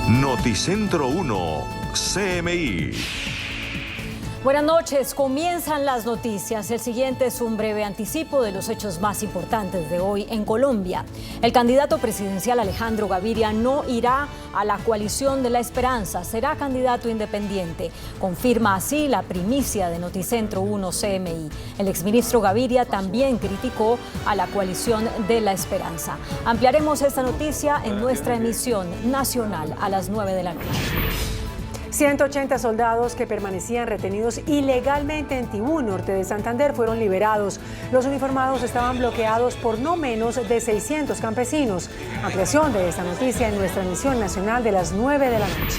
Noticentro 1, CMI. Buenas noches, comienzan las noticias. El siguiente es un breve anticipo de los hechos más importantes de hoy en Colombia. El candidato presidencial Alejandro Gaviria no irá a la coalición de la esperanza, será candidato independiente. Confirma así la primicia de Noticentro 1 CMI. El exministro Gaviria también criticó a la coalición de la esperanza. Ampliaremos esta noticia en nuestra emisión nacional a las 9 de la noche. 180 soldados que permanecían retenidos ilegalmente en Tibú, norte de Santander, fueron liberados. Los uniformados estaban bloqueados por no menos de 600 campesinos. Ampliación de esta noticia en nuestra emisión nacional de las 9 de la noche.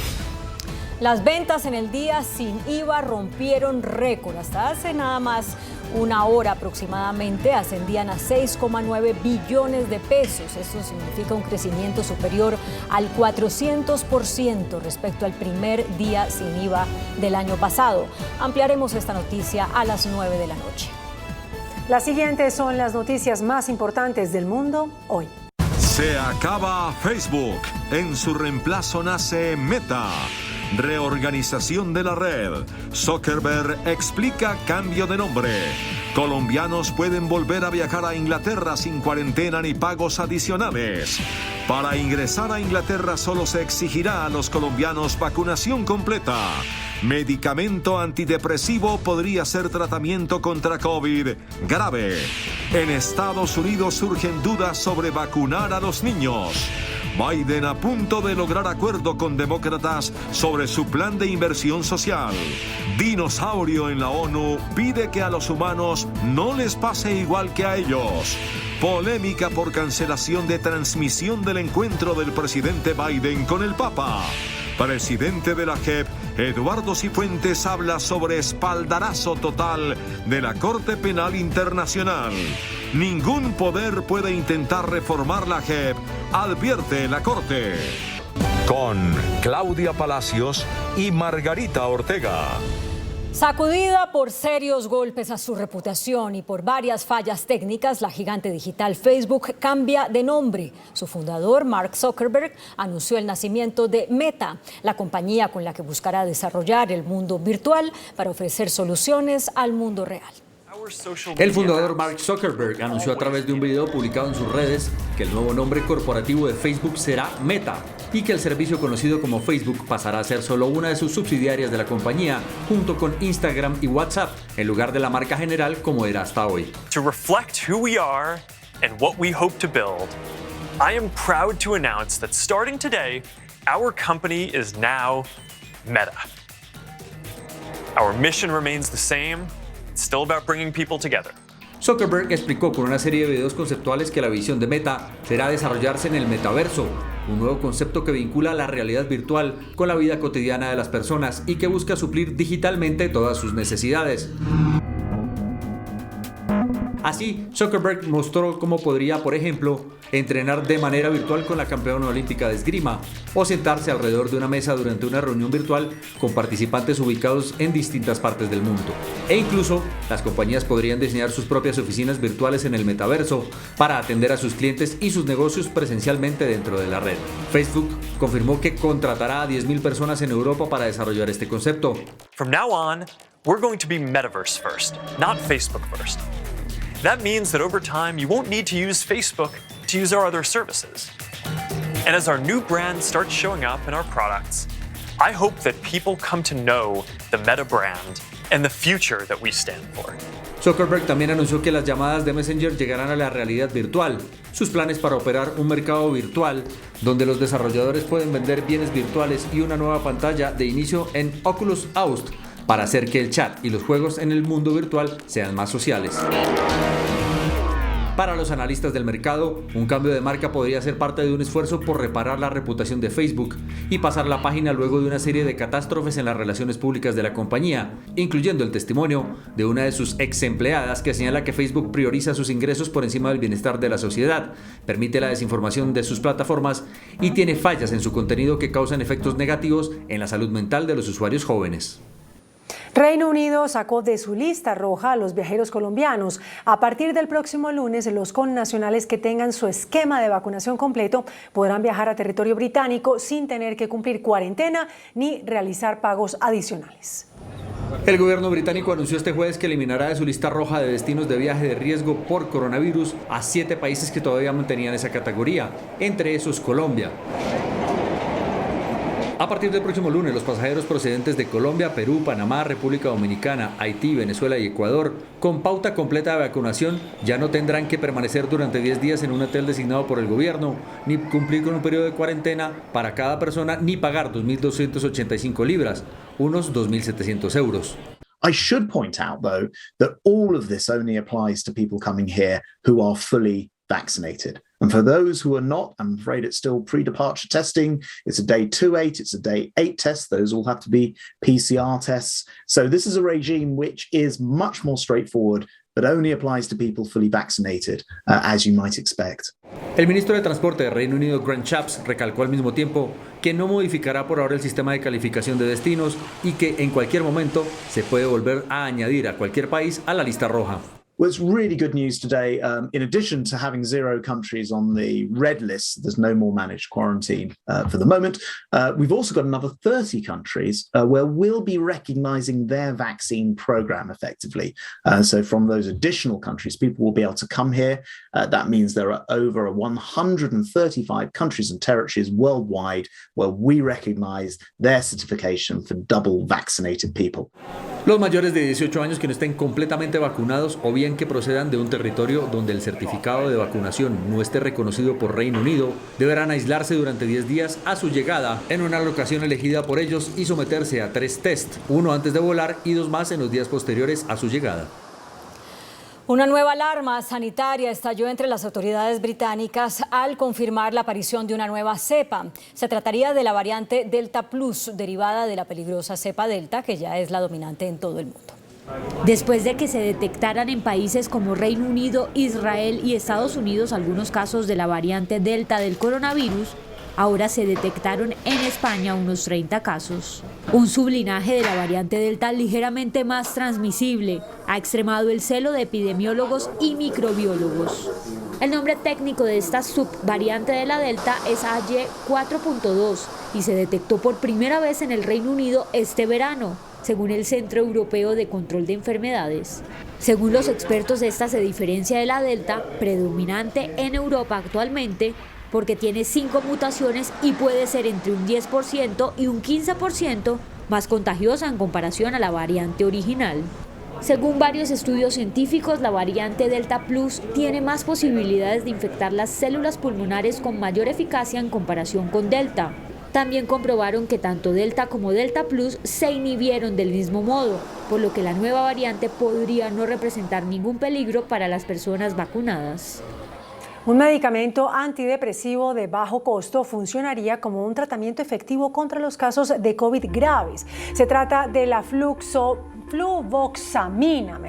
Las ventas en el día sin IVA rompieron récord. Hasta hace nada más una hora aproximadamente ascendían a 6,9 billones de pesos. Esto significa un crecimiento superior al 400% respecto al primer día sin IVA del año pasado. Ampliaremos esta noticia a las 9 de la noche. Las siguientes son las noticias más importantes del mundo hoy. Se acaba Facebook. En su reemplazo nace Meta. Reorganización de la red. Zuckerberg explica cambio de nombre. Colombianos pueden volver a viajar a Inglaterra sin cuarentena ni pagos adicionales. Para ingresar a Inglaterra solo se exigirá a los colombianos vacunación completa. Medicamento antidepresivo podría ser tratamiento contra COVID grave. En Estados Unidos surgen dudas sobre vacunar a los niños. Biden a punto de lograr acuerdo con demócratas sobre su plan de inversión social. Dinosaurio en la ONU pide que a los humanos no les pase igual que a ellos. Polémica por cancelación de transmisión del encuentro del presidente Biden con el Papa. Presidente de la JEP, Eduardo Cifuentes, habla sobre espaldarazo total de la Corte Penal Internacional. Ningún poder puede intentar reformar la JEP, advierte la Corte. Con Claudia Palacios y Margarita Ortega. Sacudida por serios golpes a su reputación y por varias fallas técnicas, la gigante digital Facebook cambia de nombre. Su fundador, Mark Zuckerberg, anunció el nacimiento de Meta, la compañía con la que buscará desarrollar el mundo virtual para ofrecer soluciones al mundo real. El fundador Mark Zuckerberg anunció a través de un video publicado en sus redes que el nuevo nombre corporativo de Facebook será Meta y que el servicio conocido como Facebook pasará a ser solo una de sus subsidiarias de la compañía, junto con Instagram y WhatsApp, en lugar de la marca general como era hasta hoy. To reflect who we are and what we hope to build, I am proud to announce that starting today, our company is now Meta. Our mission remains the same. It's still about bringing people together. Zuckerberg explicó con una serie de videos conceptuales que la visión de Meta será desarrollarse en el metaverso, un nuevo concepto que vincula la realidad virtual con la vida cotidiana de las personas y que busca suplir digitalmente todas sus necesidades. Así, Zuckerberg mostró cómo podría, por ejemplo, entrenar de manera virtual con la campeona olímpica de esgrima o sentarse alrededor de una mesa durante una reunión virtual con participantes ubicados en distintas partes del mundo. E incluso, las compañías podrían diseñar sus propias oficinas virtuales en el metaverso para atender a sus clientes y sus negocios presencialmente dentro de la red. Facebook confirmó que contratará a 10,000 personas en Europa para desarrollar este concepto. From now on, we're going to be metaverse first, not Facebook first. That means that over time, you won't need to use Facebook to use our other services. And as our new brand starts showing up in our products, I hope that people come to know the Meta brand and the future that we stand for. Zuckerberg también anunció que las llamadas de Messenger llegarán a la realidad virtual. Sus planes para operar un mercado virtual donde los desarrolladores pueden vender bienes virtuales y una nueva pantalla de inicio en Oculus Host para hacer que el chat y los juegos en el mundo virtual sean más sociales. Para los analistas del mercado, un cambio de marca podría ser parte de un esfuerzo por reparar la reputación de Facebook y pasar la página luego de una serie de catástrofes en las relaciones públicas de la compañía, incluyendo el testimonio de una de sus ex empleadas que señala que Facebook prioriza sus ingresos por encima del bienestar de la sociedad, permite la desinformación de sus plataformas y tiene fallas en su contenido que causan efectos negativos en la salud mental de los usuarios jóvenes. Reino Unido sacó de su lista roja a los viajeros colombianos. A partir del próximo lunes, los connacionales que tengan su esquema de vacunación completo podrán viajar a territorio británico sin tener que cumplir cuarentena ni realizar pagos adicionales. El gobierno británico anunció este jueves que eliminará de su lista roja de destinos de viaje de riesgo por coronavirus a 7 países que todavía mantenían esa categoría, entre esos Colombia. A partir del próximo lunes, los pasajeros procedentes de Colombia, Perú, Panamá, República Dominicana, Haití, Venezuela y Ecuador, con pauta completa de vacunación, ya no tendrán que permanecer durante 10 días en un hotel designado por el gobierno, ni cumplir con un periodo de cuarentena para cada persona, ni pagar 2.285 libras, unos 2.700 euros. I should point out, though, that all of this only applies to people coming here who are fully vaccinated. And for those who are not, I'm afraid it's still pre-departure testing. It's a day 2-8, it's a day 8 test. Those all have to be PCR tests. So this is a regime which is much more straightforward, but only applies to people fully vaccinated, as you might expect. El ministro de Transporte de Reino Unido, Grant Shapps, recalcó al mismo tiempo que no modificará por ahora el sistema de calificación de destinos y que en cualquier momento se puede volver a añadir a cualquier país a la lista roja. Well, it's really good news today. In addition to having 0 countries on the red list, there's no more managed quarantine for the moment. We've also got another 30 countries where we'll be recognizing their vaccine program effectively. So from those additional countries, people will be able to come here. That means there are over 135 countries and territories worldwide where we recognize their certification for double vaccinated people. Los mayores de 18 años que no estén completamente vacunados o bien que procedan de un territorio donde el certificado de vacunación no esté reconocido por Reino Unido, deberán aislarse durante 10 días a su llegada en una locación elegida por ellos y someterse a 3 test, 1 antes de volar y 2 más en los días posteriores a su llegada. Una nueva alarma sanitaria estalló entre las autoridades británicas al confirmar la aparición de una nueva cepa. Se trataría de la variante Delta Plus, derivada de la peligrosa cepa Delta, que ya es la dominante en todo el mundo. Después de que se detectaran en países como Reino Unido, Israel y Estados Unidos algunos casos de la variante Delta del coronavirus, ahora se detectaron en España unos 30 casos. Un sublinaje de la variante Delta ligeramente más transmisible ha extremado el celo de epidemiólogos y microbiólogos. El nombre técnico de esta subvariante de la Delta es AY4.2 y se detectó por primera vez en el Reino Unido este verano, según el Centro Europeo de Control de Enfermedades. Según los expertos, esta se diferencia de la Delta, predominante en Europa actualmente, porque tiene 5 mutaciones y puede ser entre un 10% y un 15% más contagiosa en comparación a la variante original. Según varios estudios científicos, la variante Delta Plus tiene más posibilidades de infectar las células pulmonares con mayor eficacia en comparación con Delta. También comprobaron que tanto Delta como Delta Plus se inhibieron del mismo modo, por lo que la nueva variante podría no representar ningún peligro para las personas vacunadas. Un medicamento antidepresivo de bajo costo funcionaría como un tratamiento efectivo contra los casos de COVID graves. Se trata de la fluvoxamina,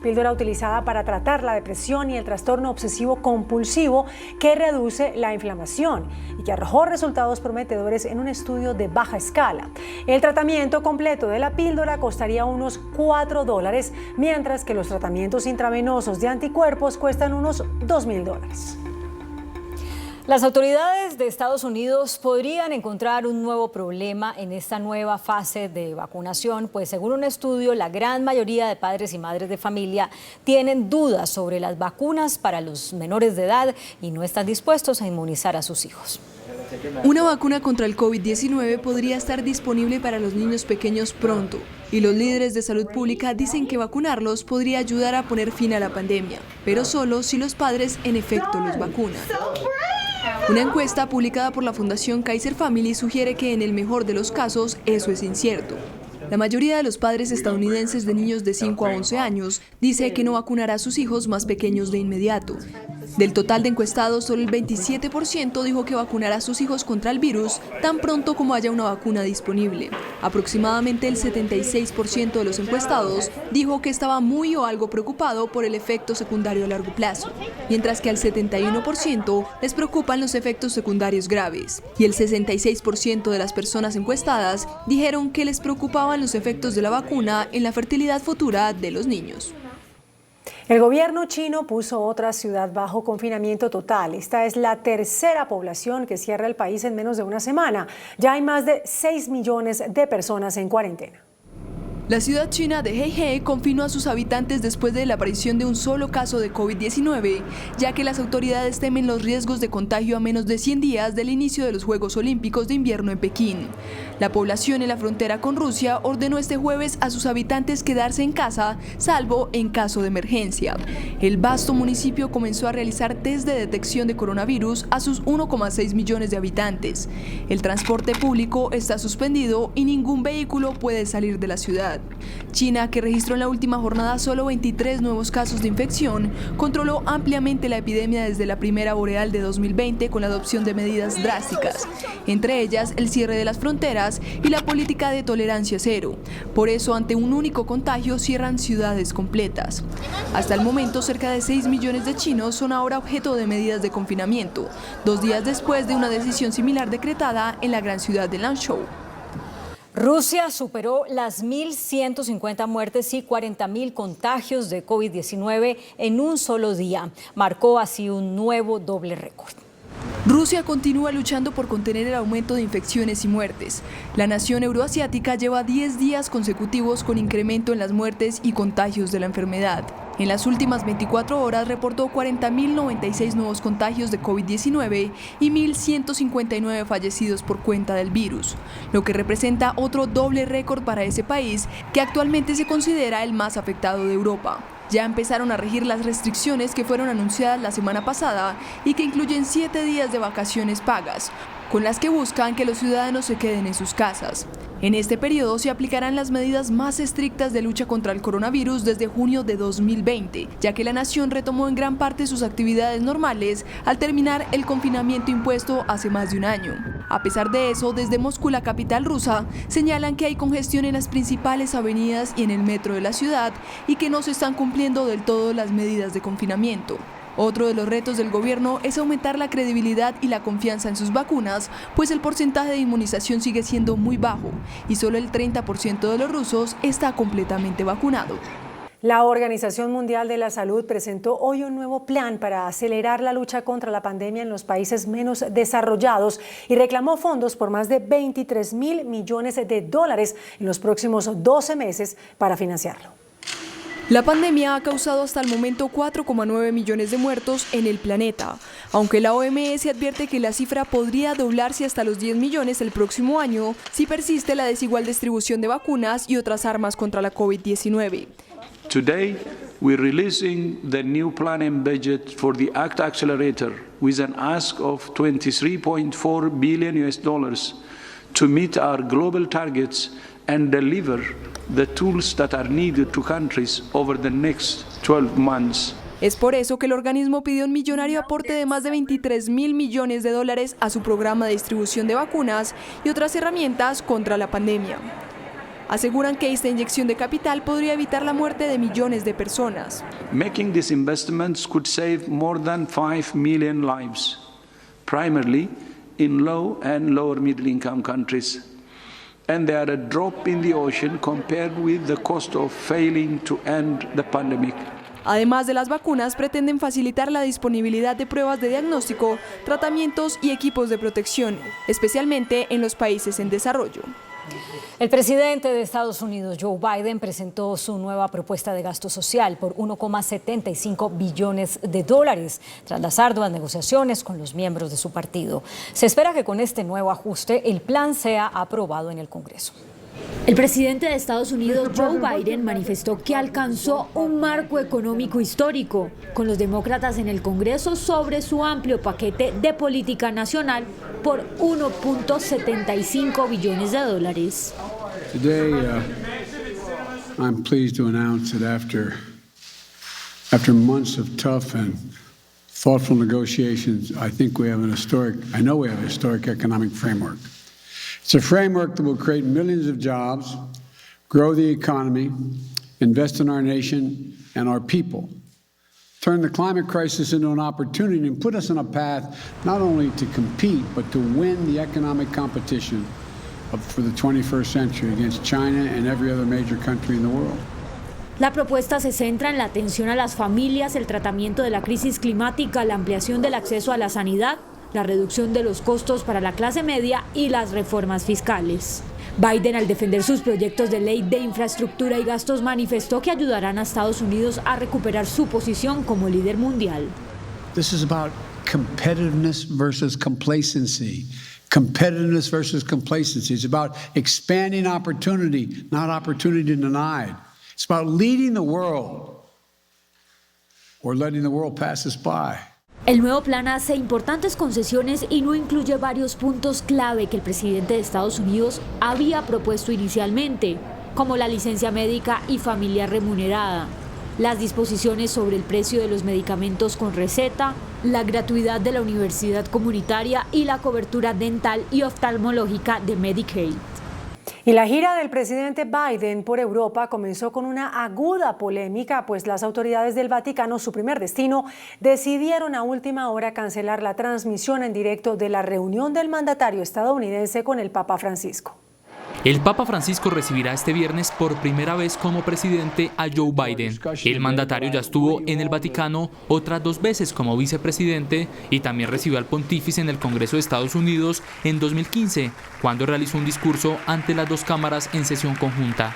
píldora utilizada para tratar la depresión y el trastorno obsesivo compulsivo que reduce la inflamación y que arrojó resultados prometedores en un estudio de baja escala. El tratamiento completo de la píldora costaría unos $4, mientras que los tratamientos intravenosos de anticuerpos cuestan unos $2.000. Las autoridades de Estados Unidos podrían encontrar un nuevo problema en esta nueva fase de vacunación, pues según un estudio, la gran mayoría de padres y madres de familia tienen dudas sobre las vacunas para los menores de edad y no están dispuestos a inmunizar a sus hijos. Una vacuna contra el COVID-19 podría estar disponible para los niños pequeños pronto, y los líderes de salud pública dicen que vacunarlos podría ayudar a poner fin a la pandemia, pero solo si los padres en efecto los vacunan. Una encuesta publicada por la Fundación Kaiser Family sugiere que en el mejor de los casos eso es incierto. La mayoría de los padres estadounidenses de niños de 5 a 11 años dice que no vacunará a sus hijos más pequeños de inmediato. Del total de encuestados, solo el 27% dijo que vacunará a sus hijos contra el virus tan pronto como haya una vacuna disponible. Aproximadamente el 76% de los encuestados dijo que estaba muy o algo preocupado por el efecto secundario a largo plazo, mientras que al 71% les preocupan los efectos secundarios graves, y el 66% de las personas encuestadas dijeron que les preocupaban los efectos de la vacuna en la fertilidad futura de los niños. El gobierno chino puso otra ciudad bajo confinamiento total. Esta es la tercera población que cierra el país en menos de una semana. Ya hay más de 6 millones de personas en cuarentena. La ciudad china de Heihei confinó a sus habitantes después de la aparición de un solo caso de COVID-19, ya que las autoridades temen los riesgos de contagio a menos de 100 días del inicio de los Juegos Olímpicos de Invierno en Pekín. La población en la frontera con Rusia ordenó este jueves a sus habitantes quedarse en casa, salvo en caso de emergencia. El vasto municipio comenzó a realizar test de detección de coronavirus a sus 1,6 millones de habitantes. El transporte público está suspendido y ningún vehículo puede salir de la ciudad. China, que registró en la última jornada solo 23 nuevos casos de infección, controló ampliamente la epidemia desde la primera boreal de 2020 con la adopción de medidas drásticas, entre ellas el cierre de las fronteras y la política de tolerancia cero. Por eso, ante un único contagio, cierran ciudades completas. Hasta el momento, cerca de 6 millones de chinos son ahora objeto de medidas de confinamiento, 2 días después de una decisión similar decretada en la gran ciudad de Lanzhou. Rusia superó las 1.150 muertes y 40.000 contagios de COVID-19 en un solo día. Marcó así un nuevo doble récord. Rusia continúa luchando por contener el aumento de infecciones y muertes. La nación euroasiática lleva 10 días consecutivos con incremento en las muertes y contagios de la enfermedad. En las últimas 24 horas reportó 40.096 nuevos contagios de COVID-19 y 1.159 fallecidos por cuenta del virus, lo que representa otro doble récord para ese país, que actualmente se considera el más afectado de Europa. Ya empezaron a regir las restricciones que fueron anunciadas la semana pasada y que incluyen 7 días de vacaciones pagas, con las que buscan que los ciudadanos se queden en sus casas. En este periodo se aplicarán las medidas más estrictas de lucha contra el coronavirus desde junio de 2020, ya que la nación retomó en gran parte sus actividades normales al terminar el confinamiento impuesto hace más de un año. A pesar de eso, desde Moscú, la capital rusa, señalan que hay congestión en las principales avenidas y en el metro de la ciudad y que no se están cumpliendo del todo las medidas de confinamiento. Otro de los retos del gobierno es aumentar la credibilidad y la confianza en sus vacunas, pues el porcentaje de inmunización sigue siendo muy bajo y solo el 30% de los rusos está completamente vacunado. La Organización Mundial de la Salud presentó hoy un nuevo plan para acelerar la lucha contra la pandemia en los países menos desarrollados y reclamó fondos por más de $23.000 millones en los próximos 12 meses para financiarlo. La pandemia ha causado hasta el momento 4,9 millones de muertos en el planeta, aunque la OMS advierte que la cifra podría doblarse hasta los 10 millones el próximo año si persiste la desigual distribución de vacunas y otras armas contra la COVID-19. Today, we're releasing the new plan and budget for the ACT Accelerator with an ask of $23.4 billion to meet our global targets and deliver the tools that are needed to countries over the next 12 months. Es por eso que el organismo pidió un millonario aporte de más de $23.000 millones a su programa de distribución de vacunas y otras herramientas contra la pandemia. Aseguran que esta inyección de capital podría evitar la muerte de millones de personas. Making these investments could save more than 5 million lives, primarily in low and lower middle income countries. And they are a drop in the ocean compared with the cost of failing to end the pandemic. Además de las vacunas, pretenden facilitar la disponibilidad de pruebas de diagnóstico, tratamientos y equipos de protección, especialmente en los países en desarrollo. El presidente de Estados Unidos, Joe Biden, presentó su nueva propuesta de gasto social por $1,75 billones tras las arduas negociaciones con los miembros de su partido. Se espera que con este nuevo ajuste el plan sea aprobado en el Congreso. El presidente de Estados Unidos, Joe Biden, manifestó que alcanzó un marco económico histórico con los demócratas en el Congreso sobre su amplio paquete de política nacional por $1,75 billones. Today, I'm pleased to announce that after months of tough and thoughtful negotiations, I think we have I know we have a historic economic framework. It's a framework that will create millions of jobs, grow the economy, invest in our nation and our people, turn the climate crisis into an opportunity and put us on a path not only to compete, but to win the economic competition for the 21st century against China and every other major country in the world. La propuesta se centra en la atención a las familias, el tratamiento de la crisis climática, la ampliación del acceso a la sanidad, la reducción de los costos para la clase media y las reformas fiscales. Biden, al defender sus proyectos de ley de infraestructura y gastos, manifestó que ayudarán a Estados Unidos a recuperar su posición como líder mundial. This is about competitiveness versus complacency. Competitiveness versus complacency. It's about expanding opportunity, not opportunity denied. It's about leading the world or letting the world pass us by. El nuevo plan hace importantes concesiones y no incluye varios puntos clave que el presidente de Estados Unidos había propuesto inicialmente, como la licencia médica y familia remunerada, las disposiciones sobre el precio de los medicamentos con receta, la gratuidad de la universidad comunitaria y la cobertura dental y oftalmológica de Medicaid. Y la gira del presidente Biden por Europa comenzó con una aguda polémica, pues las autoridades del Vaticano, su primer destino, decidieron a última hora cancelar la transmisión en directo de la reunión del mandatario estadounidense con el Papa Francisco. El Papa Francisco recibirá este viernes por primera vez como presidente a Joe Biden. El mandatario ya estuvo en el Vaticano otras 2 veces como vicepresidente y también recibió al pontífice en el Congreso de Estados Unidos en 2015, cuando realizó un discurso ante las 2 cámaras en sesión conjunta.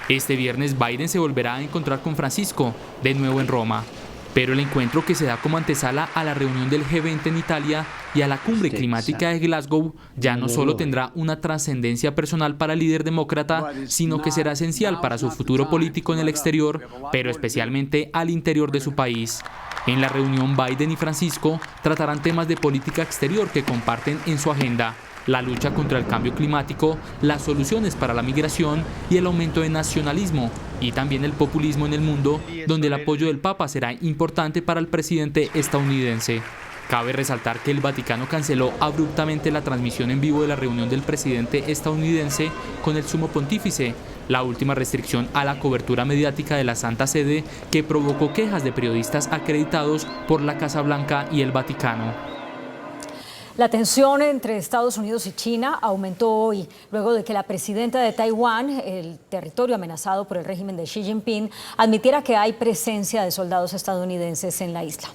Este viernes Biden se volverá a encontrar con Francisco, de nuevo en Roma. Pero el encuentro, que se da como antesala a la reunión del G20 en Italia y a la cumbre climática de Glasgow, ya no solo tendrá una trascendencia personal para el líder demócrata, sino que será esencial para su futuro político en el exterior, pero especialmente al interior de su país. En la reunión, Biden y Francisco tratarán temas de política exterior que comparten en su agenda: la lucha contra el cambio climático, las soluciones para la migración y el aumento de nacionalismo, y también el populismo en el mundo, donde el apoyo del Papa será importante para el presidente estadounidense. Cabe resaltar que el Vaticano canceló abruptamente la transmisión en vivo de la reunión del presidente estadounidense con el sumo pontífice, la última restricción a la cobertura mediática de la Santa Sede, que provocó quejas de periodistas acreditados por la Casa Blanca y el Vaticano. La tensión entre Estados Unidos y China aumentó hoy, luego de que la presidenta de Taiwán, el territorio amenazado por el régimen de Xi Jinping, admitiera que hay presencia de soldados estadounidenses en la isla.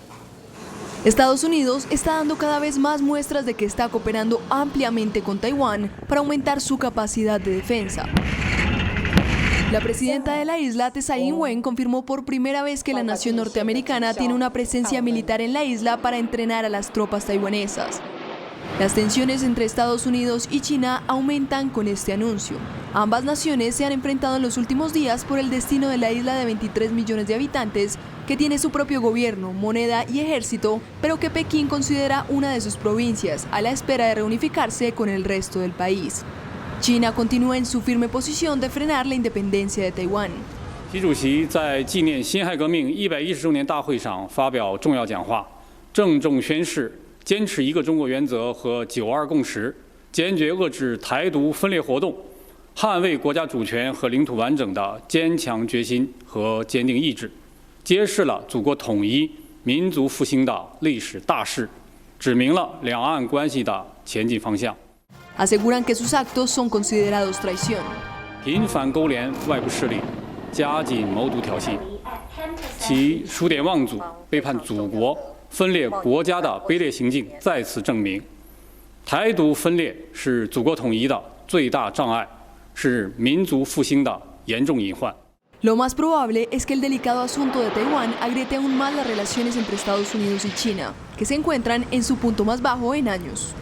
Estados Unidos está dando cada vez más muestras de que está cooperando ampliamente con Taiwán para aumentar su capacidad de defensa. La presidenta de la isla, Tsai Ing-wen, confirmó por primera vez que la nación norteamericana tiene una presencia militar en la isla para entrenar a las tropas taiwanesas. Las tensiones entre Estados Unidos y China aumentan con este anuncio. Ambas naciones se han enfrentado en los últimos días por el destino de la isla de 23 millones de habitantes, que tiene su propio gobierno, moneda y ejército, pero que Pekín considera una de sus provincias, a la espera de reunificarse con el resto del país. China continúa en su firme posición de frenar la independencia de Taiwán. 习主席在纪念辛亥革命110周年大会上发表重要讲话，郑重宣示坚持一个中国原则和9·2共识，坚决遏制台独分裂活动，捍卫国家主权和领土完整的坚强决心和坚定意志，揭示了祖国统一、民族复兴的历史大势，指明了两岸关系的前进方向。 Aseguran que sus actos son considerados traición. 频繁勾连外部势力，加紧谋独挑衅，其数典忘祖、背叛祖国、分裂国家的卑劣行径再次证明，台独分裂是祖国统一的最大障碍，是民族复兴的严重隐患。 Lo más probable es que el delicado asunto de Taiwán agriete aún más las relaciones entre Estados Unidos y China, que se encuentran en su punto más bajo en años.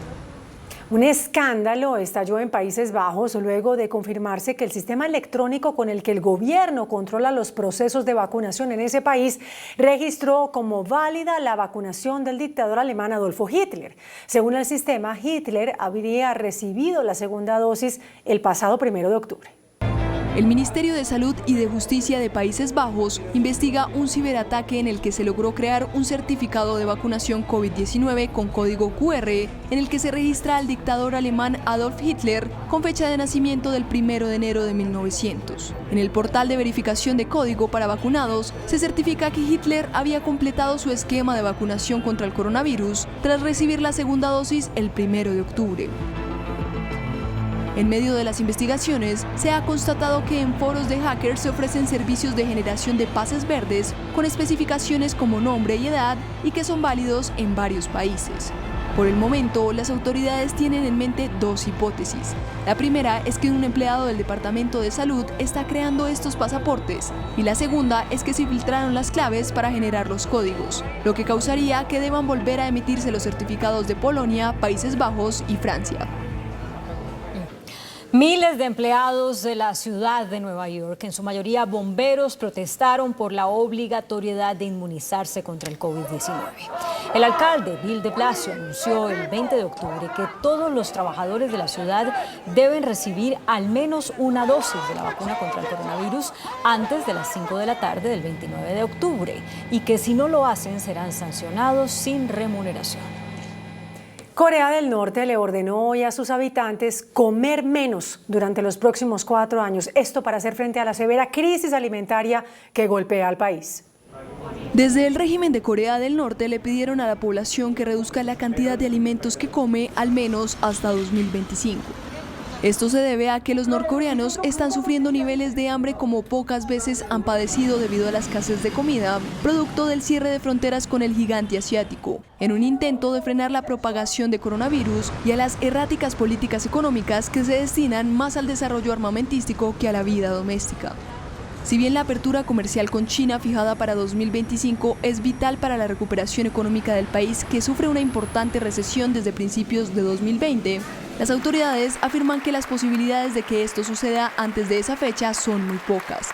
Un escándalo estalló en Países Bajos luego de confirmarse que el sistema electrónico con el que el gobierno controla los procesos de vacunación en ese país registró como válida la vacunación del dictador alemán Adolfo Hitler. Según el sistema, Hitler habría recibido la segunda dosis el pasado 1 de octubre. El Ministerio de Salud y de Justicia de Países Bajos investiga un ciberataque en el que se logró crear un certificado de vacunación COVID-19 con código QR en el que se registra al dictador alemán Adolf Hitler con fecha de nacimiento del 1 de enero de 1900. En el portal de verificación de código para vacunados se certifica que Hitler había completado su esquema de vacunación contra el coronavirus tras recibir la segunda dosis el 1 de octubre. En medio de las investigaciones, se ha constatado que en foros de hackers se ofrecen servicios de generación de pases verdes con especificaciones como nombre y edad y que son válidos en varios países. Por el momento, las autoridades tienen en mente dos hipótesis. La primera es que un empleado del Departamento de Salud está creando estos pasaportes y la segunda es que se filtraron las claves para generar los códigos, lo que causaría que deban volver a emitirse los certificados de Polonia, Países Bajos y Francia. Miles de empleados de la ciudad de Nueva York, en su mayoría bomberos, protestaron por la obligatoriedad de inmunizarse contra el COVID-19. El alcalde Bill de Blasio anunció el 20 de octubre que todos los trabajadores de la ciudad deben recibir al menos una dosis de la vacuna contra el coronavirus antes de las 5 de la tarde del 29 de octubre y que si no lo hacen serán sancionados sin remuneración. Corea del Norte le ordenó hoy a sus habitantes comer menos durante los próximos 4 años, esto para hacer frente a la severa crisis alimentaria que golpea al país. Desde el régimen de Corea del Norte le pidieron a la población que reduzca la cantidad de alimentos que come al menos hasta 2025. Esto se debe a que los norcoreanos están sufriendo niveles de hambre como pocas veces han padecido debido a la escasez de comida, producto del cierre de fronteras con el gigante asiático, en un intento de frenar la propagación de coronavirus y a las erráticas políticas económicas que se destinan más al desarrollo armamentístico que a la vida doméstica. Si bien la apertura comercial con China fijada para 2025 es vital para la recuperación económica del país que sufre una importante recesión desde principios de 2020, las autoridades afirman que las posibilidades de que esto suceda antes de esa fecha son muy pocas.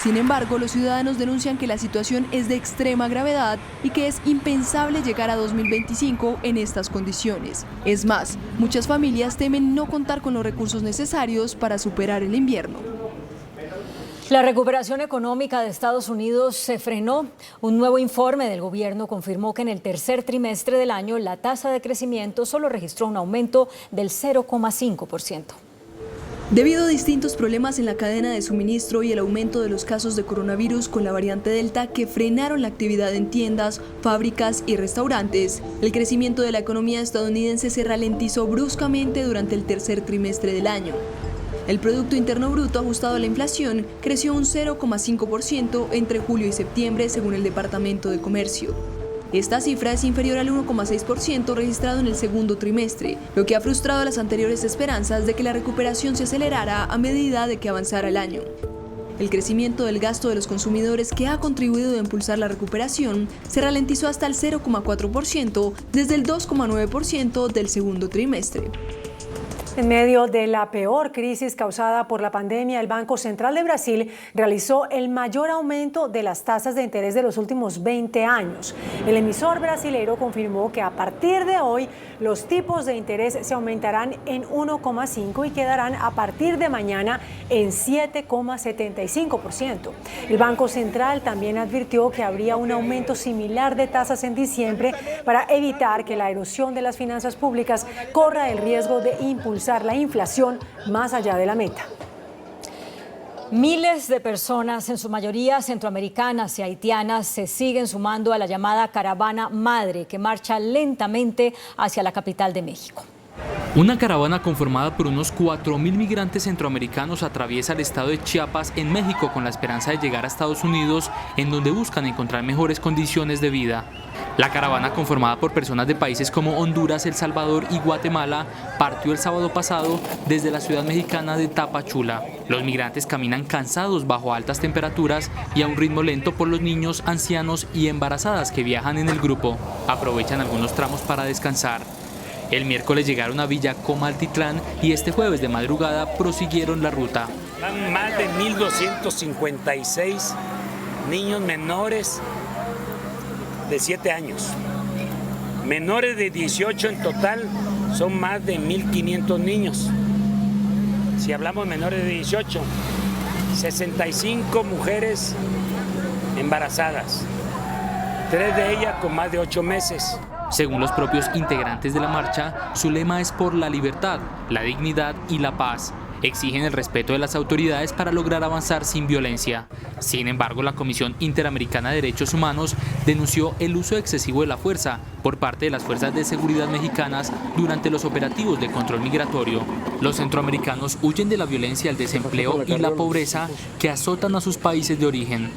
Sin embargo, los ciudadanos denuncian que la situación es de extrema gravedad y que es impensable llegar a 2025 en estas condiciones. Es más, muchas familias temen no contar con los recursos necesarios para superar el invierno. La recuperación económica de Estados Unidos se frenó. Un nuevo informe del gobierno confirmó que en el tercer trimestre del año la tasa de crecimiento solo registró un aumento del 0,5%. Debido a distintos problemas en la cadena de suministro y el aumento de los casos de coronavirus con la variante Delta que frenaron la actividad en tiendas, fábricas y restaurantes, el crecimiento de la economía estadounidense se ralentizó bruscamente durante el tercer trimestre del año. El Producto Interno Bruto ajustado a la inflación creció un 0,5% entre julio y septiembre, según el Departamento de Comercio. Esta cifra es inferior al 1,6% registrado en el segundo trimestre, lo que ha frustrado las anteriores esperanzas de que la recuperación se acelerara a medida de que avanzara el año. El crecimiento del gasto de los consumidores, que ha contribuido a impulsar la recuperación, se ralentizó hasta el 0,4% desde el 2,9% del segundo trimestre. En medio de la peor crisis causada por la pandemia, el Banco Central de Brasil realizó el mayor aumento de las tasas de interés de los últimos 20 años. El emisor brasilero confirmó que a partir de hoy los tipos de interés se aumentarán en 1,5 y quedarán a partir de mañana en 7,75%. El Banco Central también advirtió que habría un aumento similar de tasas en diciembre para evitar que la erosión de las finanzas públicas corra el riesgo de impulsar la inflación más allá de la meta. Miles de personas, en su mayoría centroamericanas y haitianas, se siguen sumando a la llamada Caravana Madre, que marcha lentamente hacia la capital de México. Una caravana conformada por unos 4.000 migrantes centroamericanos atraviesa el estado de Chiapas en México con la esperanza de llegar a Estados Unidos, en donde buscan encontrar mejores condiciones de vida. La caravana, conformada por personas de países como Honduras, El Salvador y Guatemala, partió el sábado pasado desde la ciudad mexicana de Tapachula. Los migrantes caminan cansados bajo altas temperaturas y a un ritmo lento por los niños, ancianos y embarazadas que viajan en el grupo. Aprovechan algunos tramos para descansar. El miércoles llegaron a Villa Comaltitlán y este jueves de madrugada prosiguieron la ruta. Van más de 1.256 niños menores de 7 años. Menores de 18 en total son más de 1.500 niños. Si hablamos de menores de 18, 65 mujeres embarazadas, 3 de ellas con más de 8 meses. Según los propios integrantes de la marcha, su lema es por la libertad, la dignidad y la paz. Exigen el respeto de las autoridades para lograr avanzar sin violencia. Sin embargo, la Comisión Interamericana de Derechos Humanos denunció el uso excesivo de la fuerza por parte de las fuerzas de seguridad mexicanas durante los operativos de control migratorio. Los centroamericanos huyen de la violencia, el desempleo y la pobreza que azotan a sus países de origen.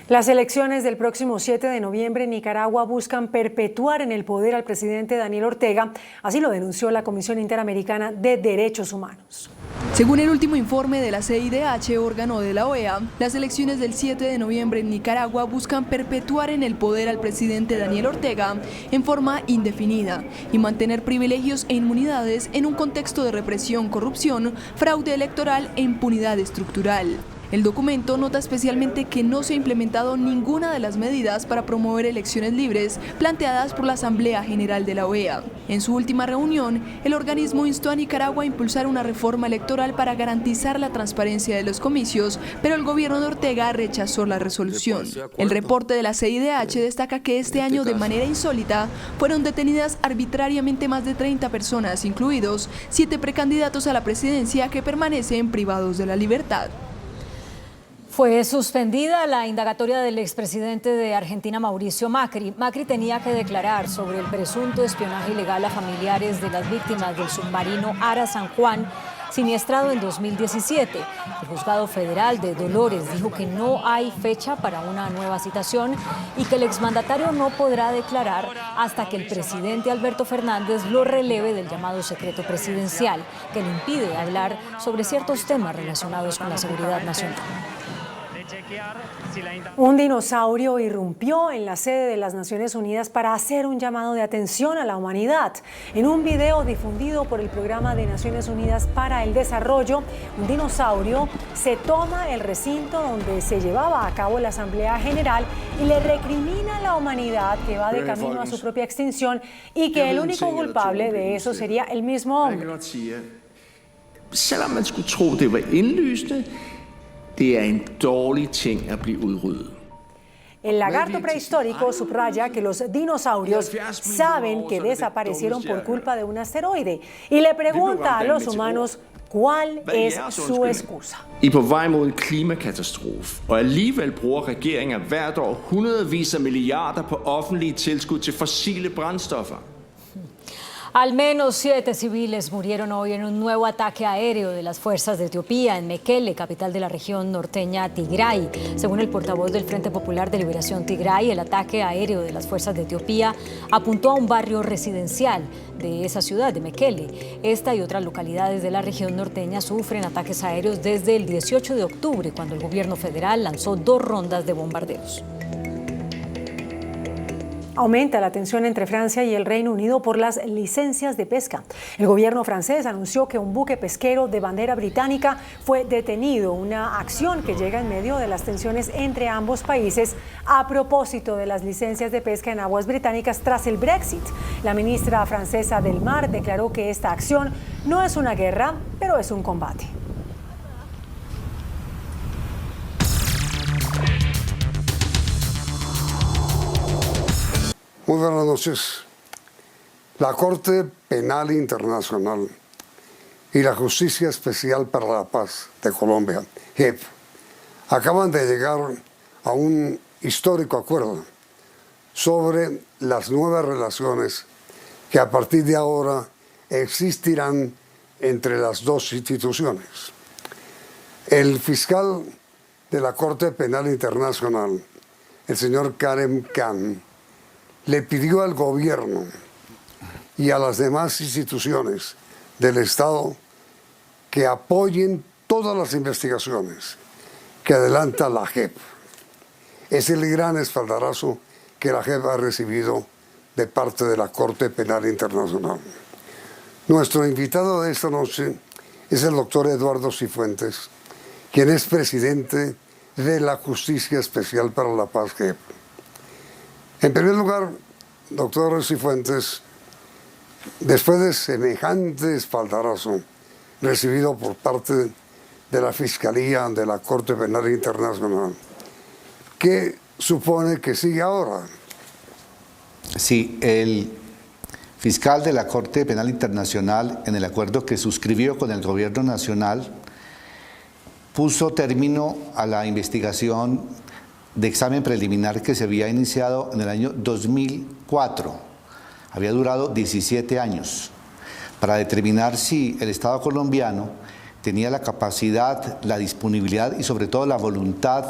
Las elecciones del próximo 7 de noviembre en Nicaragua buscan perpetuar en el poder al presidente Daniel Ortega, así lo denunció la Comisión Interamericana de Derechos Humanos. Según el último informe de la CIDH, órgano de la OEA, las elecciones del 7 de noviembre en Nicaragua buscan perpetuar en el poder al presidente Daniel Ortega en forma indefinida y mantener privilegios e inmunidades en un contexto de represión, corrupción, fraude electoral e impunidad estructural. El documento nota especialmente que no se ha implementado ninguna de las medidas para promover elecciones libres planteadas por la Asamblea General de la OEA. En su última reunión, el organismo instó a Nicaragua a impulsar una reforma electoral para garantizar la transparencia de los comicios, pero el gobierno de Ortega rechazó la resolución. El reporte de la CIDH destaca que este año, de manera insólita, fueron detenidas arbitrariamente más de 30 personas, incluidos 7 precandidatos a la presidencia que permanecen privados de la libertad. Fue suspendida la indagatoria del expresidente de Argentina, Mauricio Macri. Macri tenía que declarar sobre el presunto espionaje ilegal a familiares de las víctimas del submarino Ara San Juan, siniestrado en 2017. El juzgado federal de Dolores dijo que no hay fecha para una nueva citación y que el exmandatario no podrá declarar hasta que el presidente Alberto Fernández lo releve del llamado secreto presidencial, que le impide hablar sobre ciertos temas relacionados con la seguridad nacional. Un dinosaurio irrumpió en la sede de las Naciones Unidas para hacer un llamado de atención a la humanidad. En un video difundido por el Programa de Naciones Unidas para el Desarrollo, un dinosaurio se toma el recinto donde se llevaba a cabo la Asamblea General y le recrimina a la humanidad que va de camino a su propia extinción y que el único culpable de eso sería el mismo hombre. El lagarto prehistórico subraya que los dinosaurios saben que desaparecieron por culpa de un asteroide y le pregunta a los humanos cuál es su excusa. I er på vej mod en klimakatastrofe, og alligevel bruger regeringer hvert år hundredvis af milliarder på offentlige tilskud til fossile brændstoffer. Al menos 7 civiles murieron hoy en un nuevo ataque aéreo de las fuerzas de Etiopía en Mekele, capital de la región norteña Tigray. Según el portavoz del Frente Popular de Liberación Tigray, el ataque aéreo de las fuerzas de Etiopía apuntó a un barrio residencial de esa ciudad de Mekele. Esta y otras localidades de la región norteña sufren ataques aéreos desde el 18 de octubre, cuando el gobierno federal lanzó 2 rondas de bombardeos. Aumenta la tensión entre Francia y el Reino Unido por las licencias de pesca. El gobierno francés anunció que un buque pesquero de bandera británica fue detenido, una acción que llega en medio de las tensiones entre ambos países a propósito de las licencias de pesca en aguas británicas tras el Brexit. La ministra francesa del Mar declaró que esta acción no es una guerra, pero es un combate. Muy buenas noches. La Corte Penal Internacional y la Justicia Especial para la Paz de Colombia, JEP, acaban de llegar a un histórico acuerdo sobre las nuevas relaciones que a partir de ahora existirán entre las dos instituciones. El fiscal de la Corte Penal Internacional, el señor Karim Khan, le pidió al gobierno y a las demás instituciones del Estado que apoyen todas las investigaciones que adelanta la JEP. Es el gran espaldarazo que la JEP ha recibido de parte de la Corte Penal Internacional. Nuestro invitado de esta noche es el doctor Eduardo Cifuentes, quien es presidente de la Justicia Especial para la Paz JEP. En primer lugar, doctor Cifuentes, después de semejante espaldarazo recibido por parte de la Fiscalía de la Corte Penal Internacional. ¿Qué supone que sigue ahora? Sí, el fiscal de la Corte Penal Internacional, en el acuerdo que suscribió con el gobierno nacional, puso término a la investigación de examen preliminar que se había iniciado en el año 2004. Había durado 17 años para determinar si el Estado colombiano tenía la capacidad, la disponibilidad y sobre todo la voluntad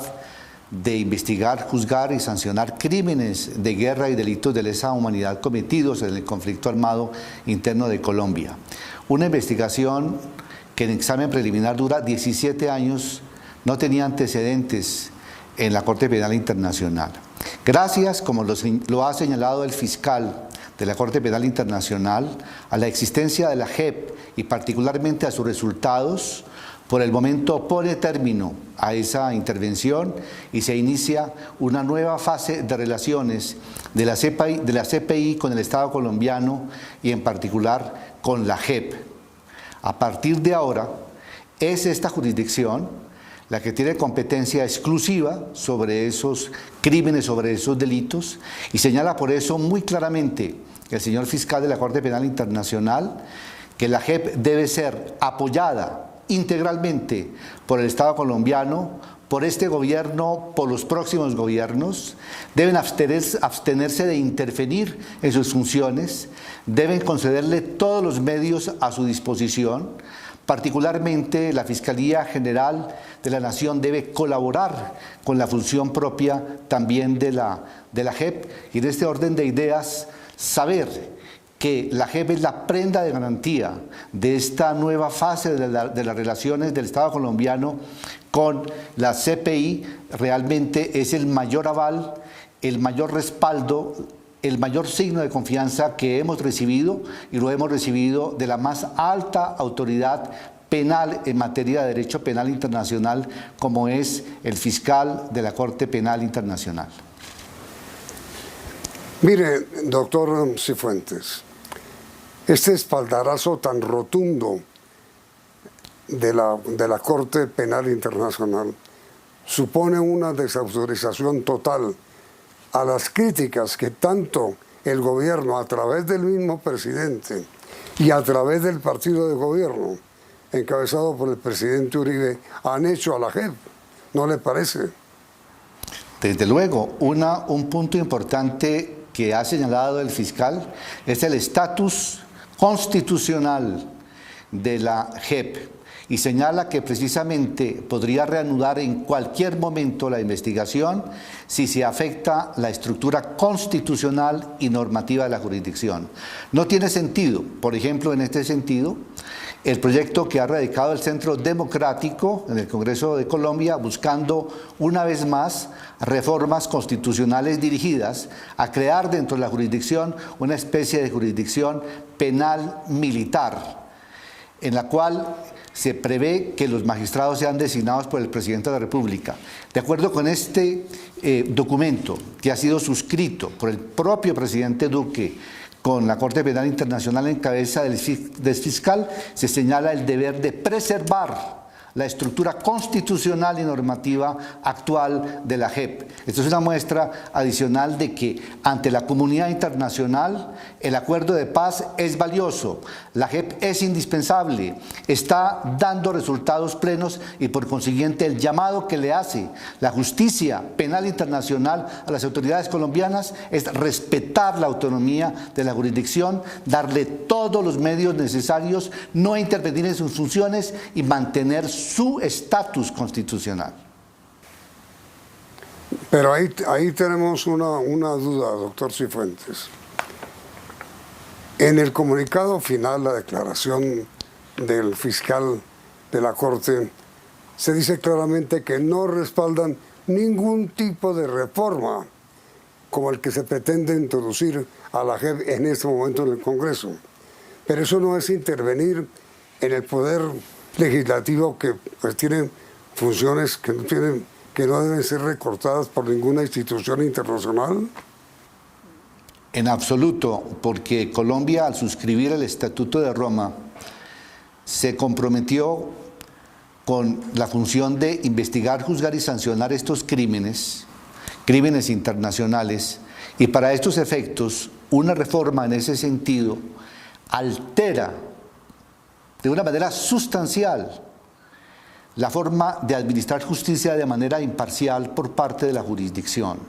de investigar, juzgar y sancionar crímenes de guerra y delitos de lesa humanidad cometidos en el conflicto armado interno de Colombia. Una investigación que en examen preliminar dura 17 años, no tenía antecedentes en la Corte Penal Internacional. Gracias, como lo ha señalado el fiscal de la Corte Penal Internacional, a la existencia de la JEP y particularmente a sus resultados, por el momento pone término a esa intervención y se inicia una nueva fase de relaciones de la CPI con el Estado colombiano y en particular con la JEP. A partir de ahora, es esta jurisdicción la que tiene competencia exclusiva sobre esos crímenes, sobre esos delitos, y señala por eso muy claramente el señor fiscal de la Corte Penal Internacional que la JEP debe ser apoyada integralmente por el Estado colombiano, por este gobierno, por los próximos gobiernos, deben abstenerse de interferir en sus funciones, deben concederle todos los medios a su disposición. Particularmente la Fiscalía General de la Nación debe colaborar con la función propia también de la JEP, y en este orden de ideas saber que la JEP es la prenda de garantía de esta nueva fase de las relaciones del Estado colombiano con la CPI, realmente es el mayor aval, el mayor respaldo, el mayor signo de confianza que hemos recibido, y lo hemos recibido de la más alta autoridad penal en materia de derecho penal internacional, como es el fiscal de la Corte Penal Internacional. Mire, doctor Cifuentes, este espaldarazo tan rotundo de la Corte Penal Internacional supone una desautorización total a las críticas que tanto el gobierno, a través del mismo presidente y a través del partido de gobierno, encabezado por el presidente Uribe, han hecho a la JEP. ¿No le parece? Desde luego, un punto importante que ha señalado el fiscal es el estatus constitucional de la JEP, y señala que precisamente podría reanudar en cualquier momento la investigación si se afecta la estructura constitucional y normativa de la jurisdicción. No tiene sentido, por ejemplo, en este sentido, el proyecto que ha radicado el Centro Democrático en el Congreso de Colombia, buscando una vez más reformas constitucionales dirigidas a crear dentro de la jurisdicción una especie de jurisdicción penal militar, en la cual se prevé que los magistrados sean designados por el presidente de la República. De acuerdo con este documento que ha sido suscrito por el propio presidente Duque con la Corte Penal Internacional en cabeza del fiscal, se señala el deber de preservar la estructura constitucional y normativa actual de la JEP. Esto es una muestra adicional de que ante la comunidad internacional el acuerdo de paz es valioso, la JEP es indispensable, está dando resultados plenos, y por consiguiente el llamado que le hace la justicia penal internacional a las autoridades colombianas es respetar la autonomía de la jurisdicción, darle todos los medios necesarios, no intervenir en sus funciones y mantener su estatus constitucional. Pero ahí tenemos una duda, doctor Cifuentes. En el comunicado final, la declaración del fiscal de la Corte, se dice claramente que no respaldan ningún tipo de reforma como el que se pretende introducir a la JEP en este momento en el Congreso. Pero eso no es intervenir en el poder legislativo, que pues tiene funciones que no deben ser recortadas por ninguna institución internacional. En absoluto, porque Colombia, al suscribir el Estatuto de Roma, se comprometió con la función de investigar, juzgar y sancionar estos crímenes internacionales, y para estos efectos una reforma en ese sentido altera de una manera sustancial la forma de administrar justicia de manera imparcial por parte de la jurisdicción.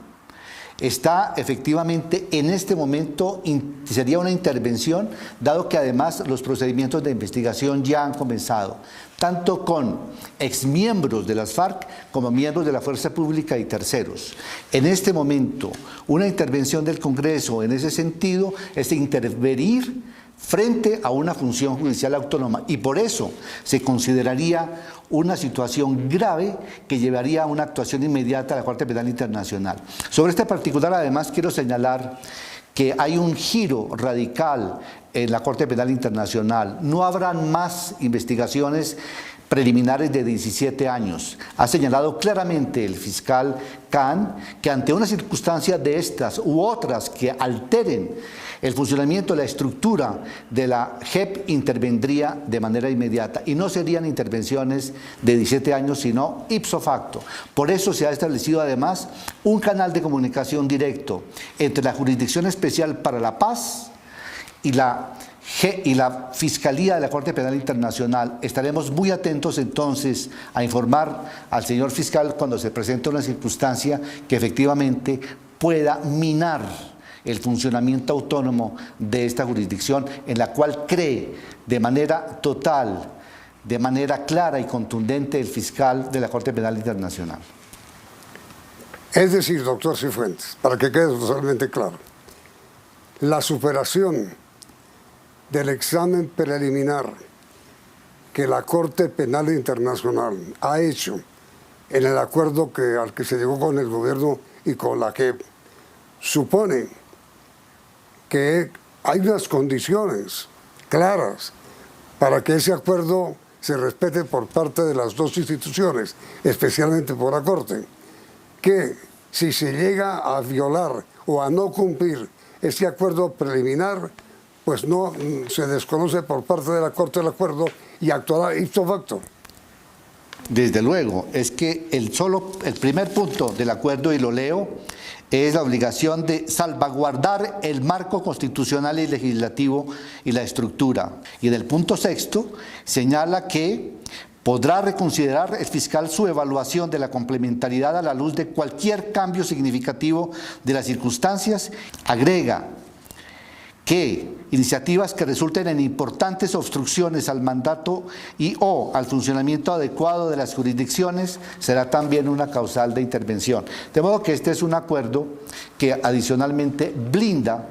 Está efectivamente en este momento, sería una intervención, dado que además los procedimientos de investigación ya han comenzado, tanto con exmiembros de las FARC como miembros de la Fuerza Pública y terceros. En este momento, una intervención del Congreso en ese sentido es intervenir frente a una función judicial autónoma, y por eso se consideraría una situación grave que llevaría a una actuación inmediata a la Corte Penal Internacional. Sobre este particular, además, quiero señalar que hay un giro radical en la Corte Penal Internacional. No habrán más investigaciones preliminares de 17 años. Ha señalado claramente el fiscal Khan que ante una circunstancia de estas u otras que alteren el funcionamiento, la estructura de la JEP, intervendría de manera inmediata, y no serían intervenciones de 17 años, sino ipso facto. Por eso se ha establecido además un canal de comunicación directo entre la Jurisdicción Especial para la Paz y la Fiscalía de la Corte Penal Internacional. Estaremos muy atentos entonces a informar al señor fiscal cuando se presente una circunstancia que efectivamente pueda minar el funcionamiento autónomo de esta jurisdicción, en la cual cree de manera total, de manera clara y contundente el fiscal de la Corte Penal Internacional. Es decir, doctor Cifuentes, para que quede totalmente claro, la superación del examen preliminar que la Corte Penal Internacional ha hecho en el acuerdo al que se llegó con el gobierno y con la JEP, supone que hay unas condiciones claras para que ese acuerdo se respete por parte de las dos instituciones, especialmente por la Corte, que si se llega a violar o a no cumplir ese acuerdo preliminar, pues no se desconoce por parte de la Corte el acuerdo y actuará ipso facto. Desde luego, es que el primer punto del acuerdo, y lo leo, es la obligación de salvaguardar el marco constitucional y legislativo y la estructura. Y en el punto sexto señala que podrá reconsiderar el fiscal su evaluación de la complementariedad a la luz de cualquier cambio significativo de las circunstancias. Agrega que iniciativas que resulten en importantes obstrucciones al mandato o al funcionamiento adecuado de las jurisdicciones será también una causal de intervención. De modo que este es un acuerdo que adicionalmente blinda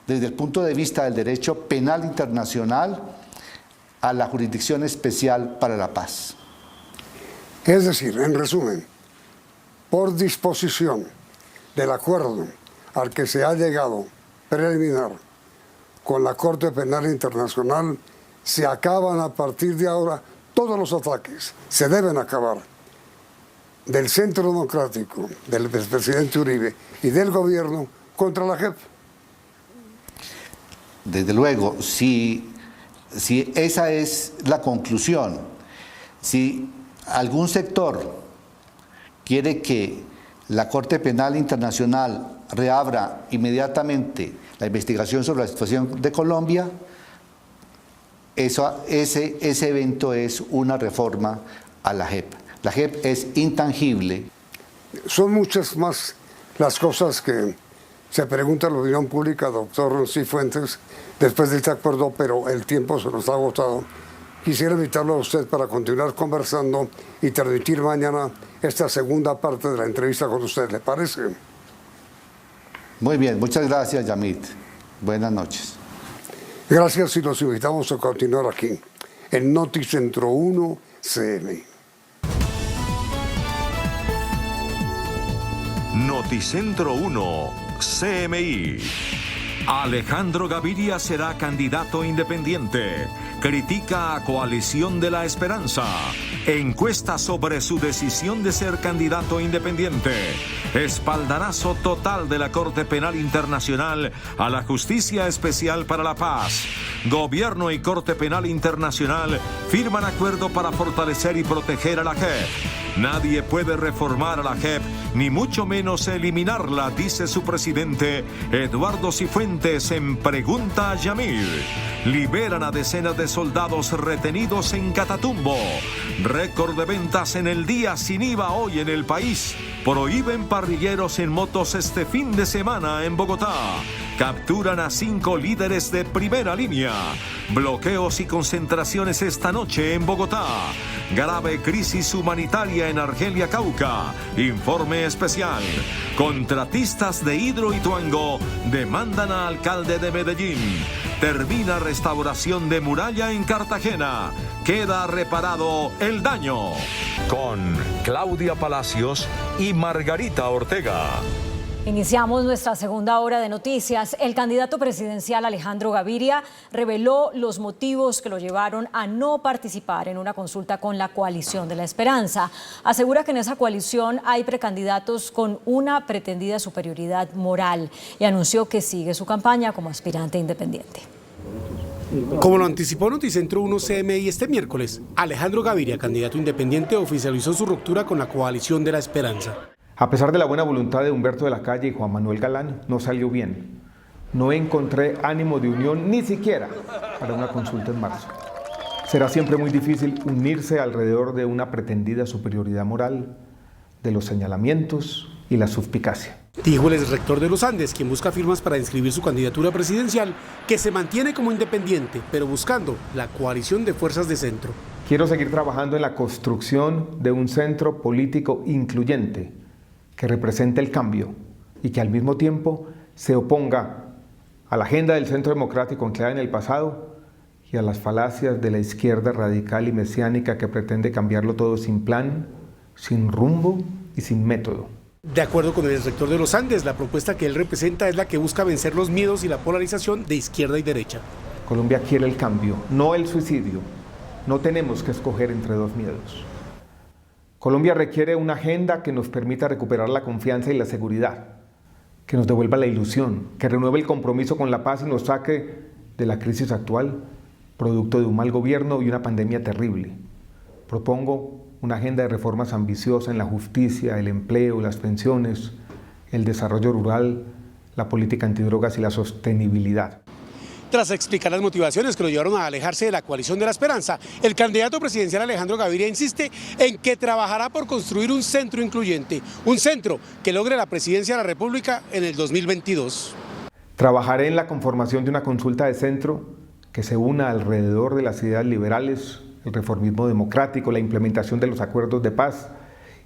desde el punto de vista del derecho penal internacional a la Jurisdicción Especial para la Paz. Es decir, en resumen, por disposición del acuerdo al que se ha llegado preliminar con la Corte Penal Internacional, se acaban a partir de ahora todos los ataques, se deben acabar, del Centro Democrático, del presidente Uribe y del gobierno contra la JEP. Desde luego, si esa es la conclusión, si algún sector quiere que la Corte Penal Internacional reabra inmediatamente la investigación sobre la situación de Colombia, ese evento es una reforma a la JEP. La JEP es intangible. Son muchas más las cosas que se pregunta la opinión pública, doctor Cifuentes, después de este acuerdo, pero el tiempo se nos ha agotado. Quisiera invitarlo a usted para continuar conversando y transmitir mañana esta segunda parte de la entrevista con usted. ¿Le parece? Muy bien, muchas gracias, Yamit. Buenas noches. Gracias, y los invitamos a continuar aquí en Noticentro 1 CMI. Noticentro 1 CMI. Alejandro Gaviria será candidato independiente. Critica a Coalición de la Esperanza. Encuesta sobre su decisión de ser candidato independiente. Espaldarazo total de la Corte Penal Internacional a la Justicia Especial para la Paz. Gobierno y Corte Penal Internacional firman acuerdo para fortalecer y proteger a la JEP. Nadie puede reformar a la JEP, ni mucho menos eliminarla, dice su presidente Eduardo Cifuentes en Pregunta a Yamil. Liberan a decenas de soldados retenidos en Catatumbo. Récord de ventas en el día sin IVA hoy en el país. Prohíben parrilleros en motos este fin de semana en Bogotá. Capturan a 5 líderes de primera línea. Bloqueos y concentraciones esta noche en Bogotá. Grave crisis humanitaria en Argelia, Cauca. Informe especial. Contratistas de Hidroituango demandan a alcalde de Medellín. Termina restauración de muralla en Cartagena. Queda reparado el daño. Con Claudia Palacios y Margarita Ortega. Iniciamos nuestra segunda hora de noticias. El candidato presidencial Alejandro Gaviria reveló los motivos que lo llevaron a no participar en una consulta con la Coalición de la Esperanza. Asegura que en esa coalición hay precandidatos con una pretendida superioridad moral y anunció que sigue su campaña como aspirante independiente. Como lo anticipó Noticentro 1 CMI este miércoles, Alejandro Gaviria, candidato independiente, oficializó su ruptura con la Coalición de la Esperanza. A pesar de la buena voluntad de Humberto de la Calle y Juan Manuel Galán, no salió bien. No encontré ánimo de unión ni siquiera para una consulta en marzo. Será siempre muy difícil unirse alrededor de una pretendida superioridad moral, de los señalamientos y la suspicacia. Dijo el exrector de los Andes, quien busca firmas para inscribir su candidatura presidencial, que se mantiene como independiente, pero buscando la coalición de fuerzas de centro. Quiero seguir trabajando en la construcción de un centro político incluyente, que represente el cambio y que al mismo tiempo se oponga a la agenda del centro democrático anclada en el pasado y a las falacias de la izquierda radical y mesiánica que pretende cambiarlo todo sin plan, sin rumbo y sin método. De acuerdo con el exrector de los Andes, la propuesta que él representa es la que busca vencer los miedos y la polarización de izquierda y derecha. Colombia quiere el cambio, no el suicidio. No tenemos que escoger entre dos miedos. Colombia requiere una agenda que nos permita recuperar la confianza y la seguridad, que nos devuelva la ilusión, que renueve el compromiso con la paz y nos saque de la crisis actual, producto de un mal gobierno y una pandemia terrible. Propongo una agenda de reformas ambiciosa en la justicia, el empleo, las pensiones, el desarrollo rural, la política antidrogas y la sostenibilidad. Tras explicar las motivaciones que lo llevaron a alejarse de la Coalición de la Esperanza, el candidato presidencial Alejandro Gaviria insiste en que trabajará por construir un centro incluyente, un centro que logre la presidencia de la República en el 2022. Trabajaré en la conformación de una consulta de centro que se una alrededor de las ideas liberales, el reformismo democrático, la implementación de los acuerdos de paz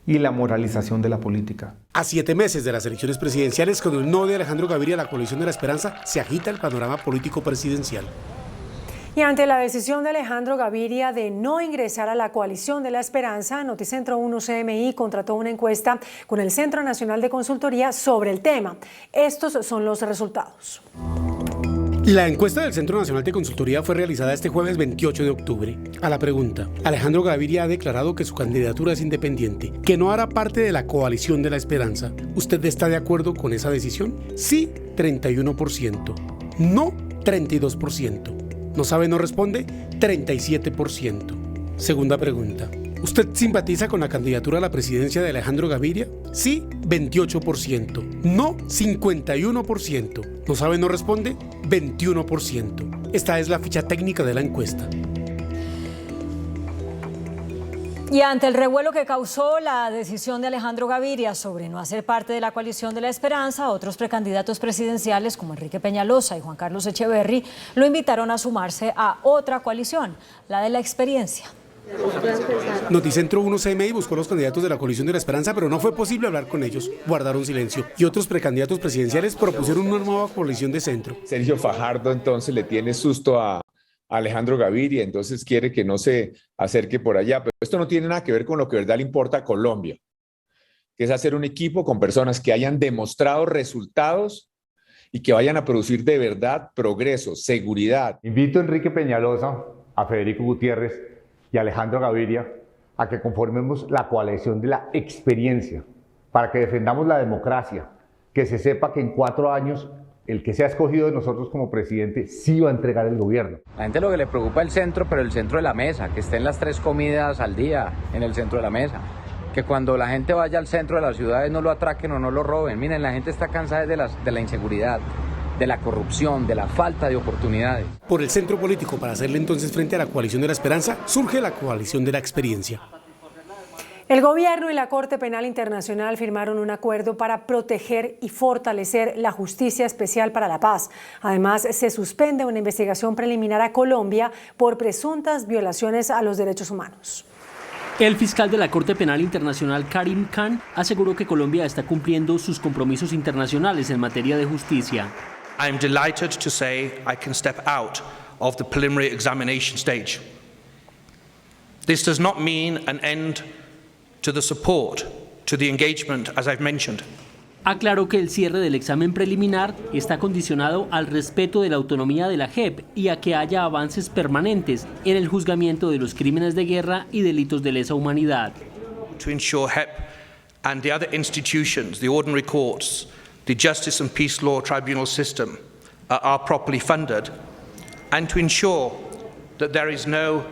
y la moralización de la política. A 7 meses de las elecciones presidenciales, con el no de Alejandro Gaviria a la Coalición de la Esperanza, se agita el panorama político presidencial. Y ante la decisión de Alejandro Gaviria de no ingresar a la Coalición de la Esperanza, Noticentro 1 CMI contrató una encuesta con el Centro Nacional de Consultoría sobre el tema. Estos son los resultados. La encuesta del Centro Nacional de Consultoría fue realizada este jueves 28 de octubre. A la pregunta, Alejandro Gaviria ha declarado que su candidatura es independiente, que no hará parte de la Coalición de la Esperanza. ¿Usted está de acuerdo con esa decisión? Sí, 31%. No, 32%. ¿No sabe, no responde? 37%. Segunda pregunta. ¿Usted simpatiza con la candidatura a la presidencia de Alejandro Gaviria? Sí, 28%. No, 51%. ¿No sabe, no responde? 21%. Esta es la ficha técnica de la encuesta. Y ante el revuelo que causó la decisión de Alejandro Gaviria sobre no hacer parte de la Coalición de la Esperanza, otros precandidatos presidenciales como Enrique Peñalosa y Juan Carlos Echeverry lo invitaron a sumarse a otra coalición, la de la experiencia. Noticentro 1 CMI buscó a los candidatos de la Coalición de la Esperanza, pero no fue posible hablar con ellos, guardaron silencio. Y otros precandidatos presidenciales propusieron una nueva coalición de centro. Sergio Fajardo entonces le tiene susto a Alejandro Gaviria, entonces quiere que no se acerque por allá. Pero esto no tiene nada que ver con lo que de verdad le importa a Colombia, que es hacer un equipo con personas que hayan demostrado resultados y que vayan a producir de verdad progreso, seguridad. Invito a Enrique Peñalosa, a Federico Gutiérrez y a Alejandro Gaviria a que conformemos la coalición de la experiencia para que defendamos la democracia, que se sepa que en 4 años el que sea escogido de nosotros como presidente sí va a entregar el gobierno. La gente lo que le preocupa es el centro, pero el centro de la mesa, que estén las 3 comidas al día en el centro de la mesa. Que cuando la gente vaya al centro de las ciudades no lo atraquen o no lo roben. Miren, la gente está cansada de la inseguridad, de la corrupción, de la falta de oportunidades. Por el centro político, para hacerle entonces frente a la coalición de la esperanza, surge la coalición de la experiencia. El gobierno y la Corte Penal Internacional firmaron un acuerdo para proteger y fortalecer la justicia especial para la paz. Además, se suspende una investigación preliminar a Colombia por presuntas violaciones a los derechos humanos. El fiscal de la Corte Penal Internacional, Karim Khan, aseguró que Colombia está cumpliendo sus compromisos internacionales en materia de justicia. I am delighted to say I can step out of the preliminary examination stage. This does not mean an end to the support, to the engagement, as I've mentioned. Aclaró que el cierre del examen preliminar está condicionado al respeto de la autonomía de la JEP y a que haya avances permanentes en el juzgamiento de los crímenes de guerra y delitos de lesa humanidad. To ensure JEP and the other institutions, the ordinary courts, the justice and peace law tribunal system are properly funded, and to ensure that there is no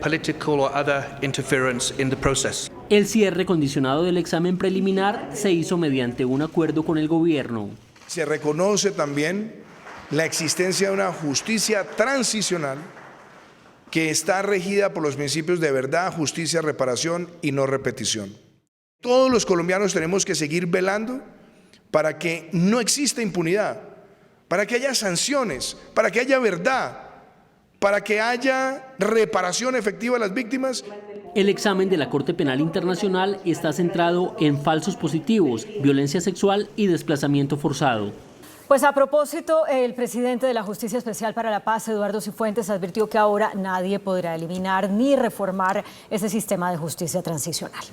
political or other interference in the process. El cierre condicionado del examen preliminar se hizo mediante un acuerdo con el gobierno. Se reconoce también la existencia de una justicia transicional que está regida por los principios de verdad, justicia, reparación y no repetición. Todos los colombianos tenemos que seguir velando para que no exista impunidad, para que haya sanciones, para que haya verdad, para que haya reparación efectiva a las víctimas. El examen de la Corte Penal Internacional está centrado en falsos positivos, violencia sexual y desplazamiento forzado. Pues a propósito, el presidente de la Justicia Especial para la Paz, Eduardo Cifuentes, advirtió que ahora nadie podrá eliminar ni reformar ese sistema de justicia transicional.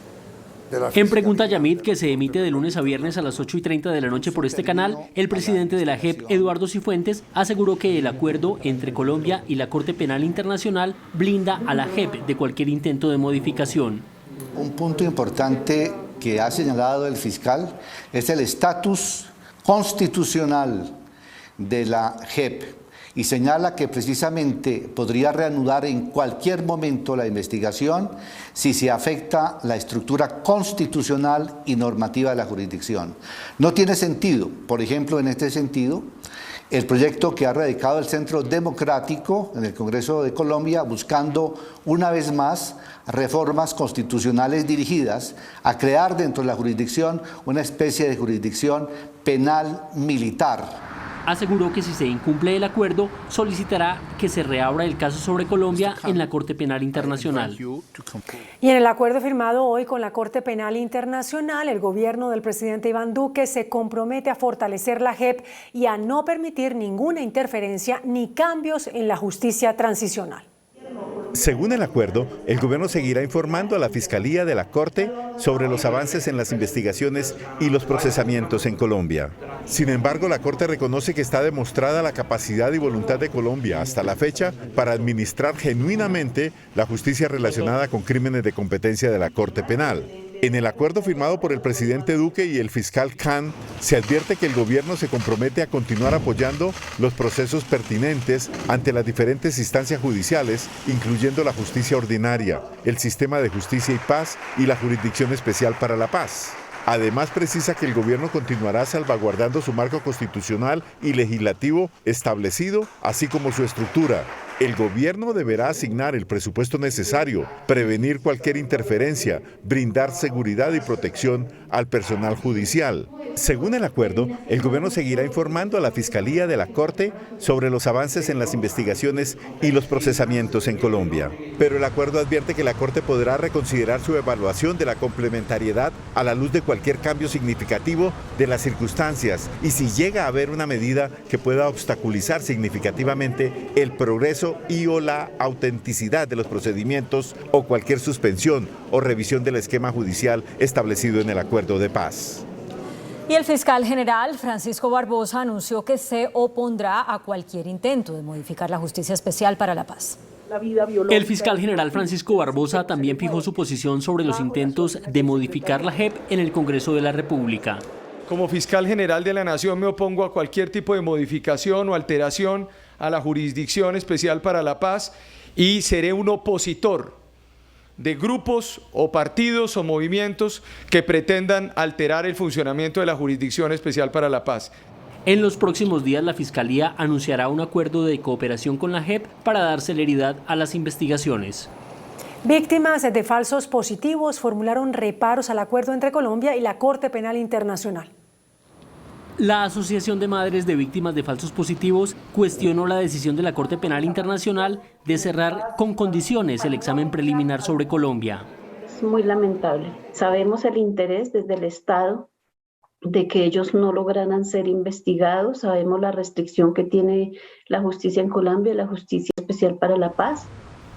En Pregunta Yamit, que se emite de lunes a viernes a las 8:30 de la noche por este canal, el presidente de la JEP, Eduardo Cifuentes, aseguró que el acuerdo entre Colombia y la Corte Penal Internacional blinda a la JEP de cualquier intento de modificación. Un punto importante que ha señalado el fiscal es el estatus constitucional de la JEP y señala que precisamente podría reanudar en cualquier momento la investigación si se afecta la estructura constitucional y normativa de la jurisdicción. No tiene sentido, por ejemplo, en este sentido, el proyecto que ha radicado el Centro Democrático en el Congreso de Colombia buscando una vez más reformas constitucionales dirigidas a crear dentro de la jurisdicción una especie de jurisdicción penal militar. Aseguró que si se incumple el acuerdo, solicitará que se reabra el caso sobre Colombia en la Corte Penal Internacional. Y en el acuerdo firmado hoy con la Corte Penal Internacional, el gobierno del presidente Iván Duque se compromete a fortalecer la JEP y a no permitir ninguna interferencia ni cambios en la justicia transicional. Según el acuerdo, el gobierno seguirá informando a la Fiscalía de la Corte sobre los avances en las investigaciones y los procesamientos en Colombia. Sin embargo, la Corte reconoce que está demostrada la capacidad y voluntad de Colombia hasta la fecha para administrar genuinamente la justicia relacionada con crímenes de competencia de la Corte Penal. En el acuerdo firmado por el presidente Duque y el fiscal Khan, se advierte que el gobierno se compromete a continuar apoyando los procesos pertinentes ante las diferentes instancias judiciales, incluyendo la justicia ordinaria, el sistema de justicia y paz y la Jurisdicción Especial para la Paz. Además, precisa que el gobierno continuará salvaguardando su marco constitucional y legislativo establecido, así como su estructura. El gobierno deberá asignar el presupuesto necesario, prevenir cualquier interferencia, brindar seguridad y protección al personal judicial. Según el acuerdo, el gobierno seguirá informando a la Fiscalía de la Corte sobre los avances en las investigaciones y los procesamientos en Colombia. Pero el acuerdo advierte que la Corte podrá reconsiderar su evaluación de la complementariedad a la luz de cualquier cambio significativo de las circunstancias y si llega a haber una medida que pueda obstaculizar significativamente el progreso y o la autenticidad de los procedimientos o cualquier suspensión o revisión del esquema judicial establecido en el acuerdo de paz. Y el fiscal general Francisco Barbosa anunció que se opondrá a cualquier intento de modificar la Justicia Especial para la Paz. El fiscal general Francisco Barbosa también fijó su posición sobre los intentos de modificar la JEP en el Congreso de la República. Como fiscal general de la Nación me opongo a cualquier tipo de modificación o alteración a la Jurisdicción Especial para la Paz y seré un opositor de grupos o partidos o movimientos que pretendan alterar el funcionamiento de la Jurisdicción Especial para la Paz. En los próximos días la Fiscalía anunciará un acuerdo de cooperación con la JEP para dar celeridad a las investigaciones. Víctimas de falsos positivos formularon reparos al acuerdo entre Colombia y la Corte Penal Internacional. La Asociación de Madres de Víctimas de Falsos Positivos cuestionó la decisión de la Corte Penal Internacional de cerrar con condiciones el examen preliminar sobre Colombia. Es muy lamentable. Sabemos el interés desde el Estado de que ellos no lograran ser investigados. Sabemos la restricción que tiene la justicia en Colombia, la Justicia Especial para la Paz.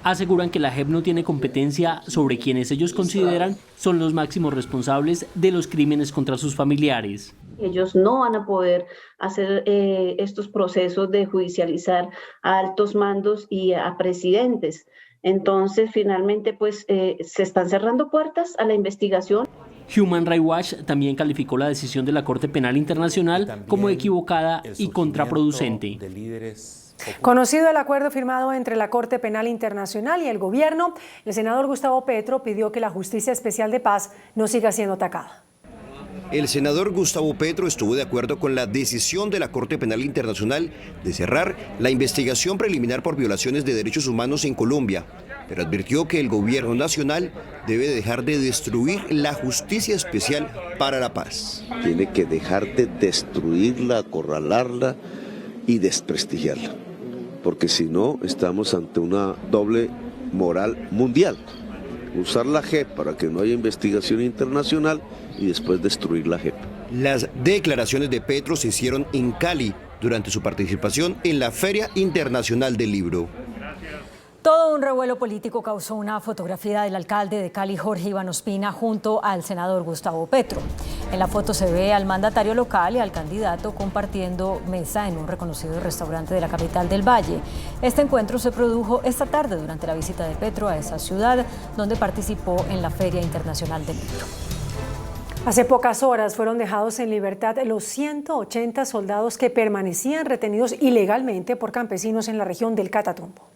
Aseguran que la JEP no tiene competencia sobre quienes ellos consideran son los máximos responsables de los crímenes contra sus familiares. Ellos no van a poder hacer estos procesos de judicializar a altos mandos y a presidentes. Entonces, finalmente, pues se están cerrando puertas a la investigación. Human Rights Watch también calificó la decisión de la Corte Penal Internacional como equivocada y contraproducente. Conocido el acuerdo firmado entre la Corte Penal Internacional y el gobierno, el senador Gustavo Petro pidió que la Justicia Especial de Paz no siga siendo atacada. El senador Gustavo Petro estuvo de acuerdo con la decisión de la Corte Penal Internacional de cerrar la investigación preliminar por violaciones de derechos humanos en Colombia, pero advirtió que el gobierno nacional debe dejar de destruir la Justicia Especial para la Paz. Tiene que dejar de destruirla, acorralarla y desprestigiarla, porque si no estamos ante una doble moral mundial. Usar la JEP para que no haya investigación internacional y después destruir la JEP. Las declaraciones de Petro se hicieron en Cali durante su participación en la Feria Internacional del Libro. Todo un revuelo político causó una fotografía del alcalde de Cali, Jorge Iván Ospina, junto al senador Gustavo Petro. En la foto se ve al mandatario local y al candidato compartiendo mesa en un reconocido restaurante de la capital del Valle. Este encuentro se produjo esta tarde durante la visita de Petro a esa ciudad, donde participó en la Feria Internacional del Libro. Hace pocas horas fueron dejados en libertad los 180 soldados que permanecían retenidos ilegalmente por campesinos en la región del Catatumbo.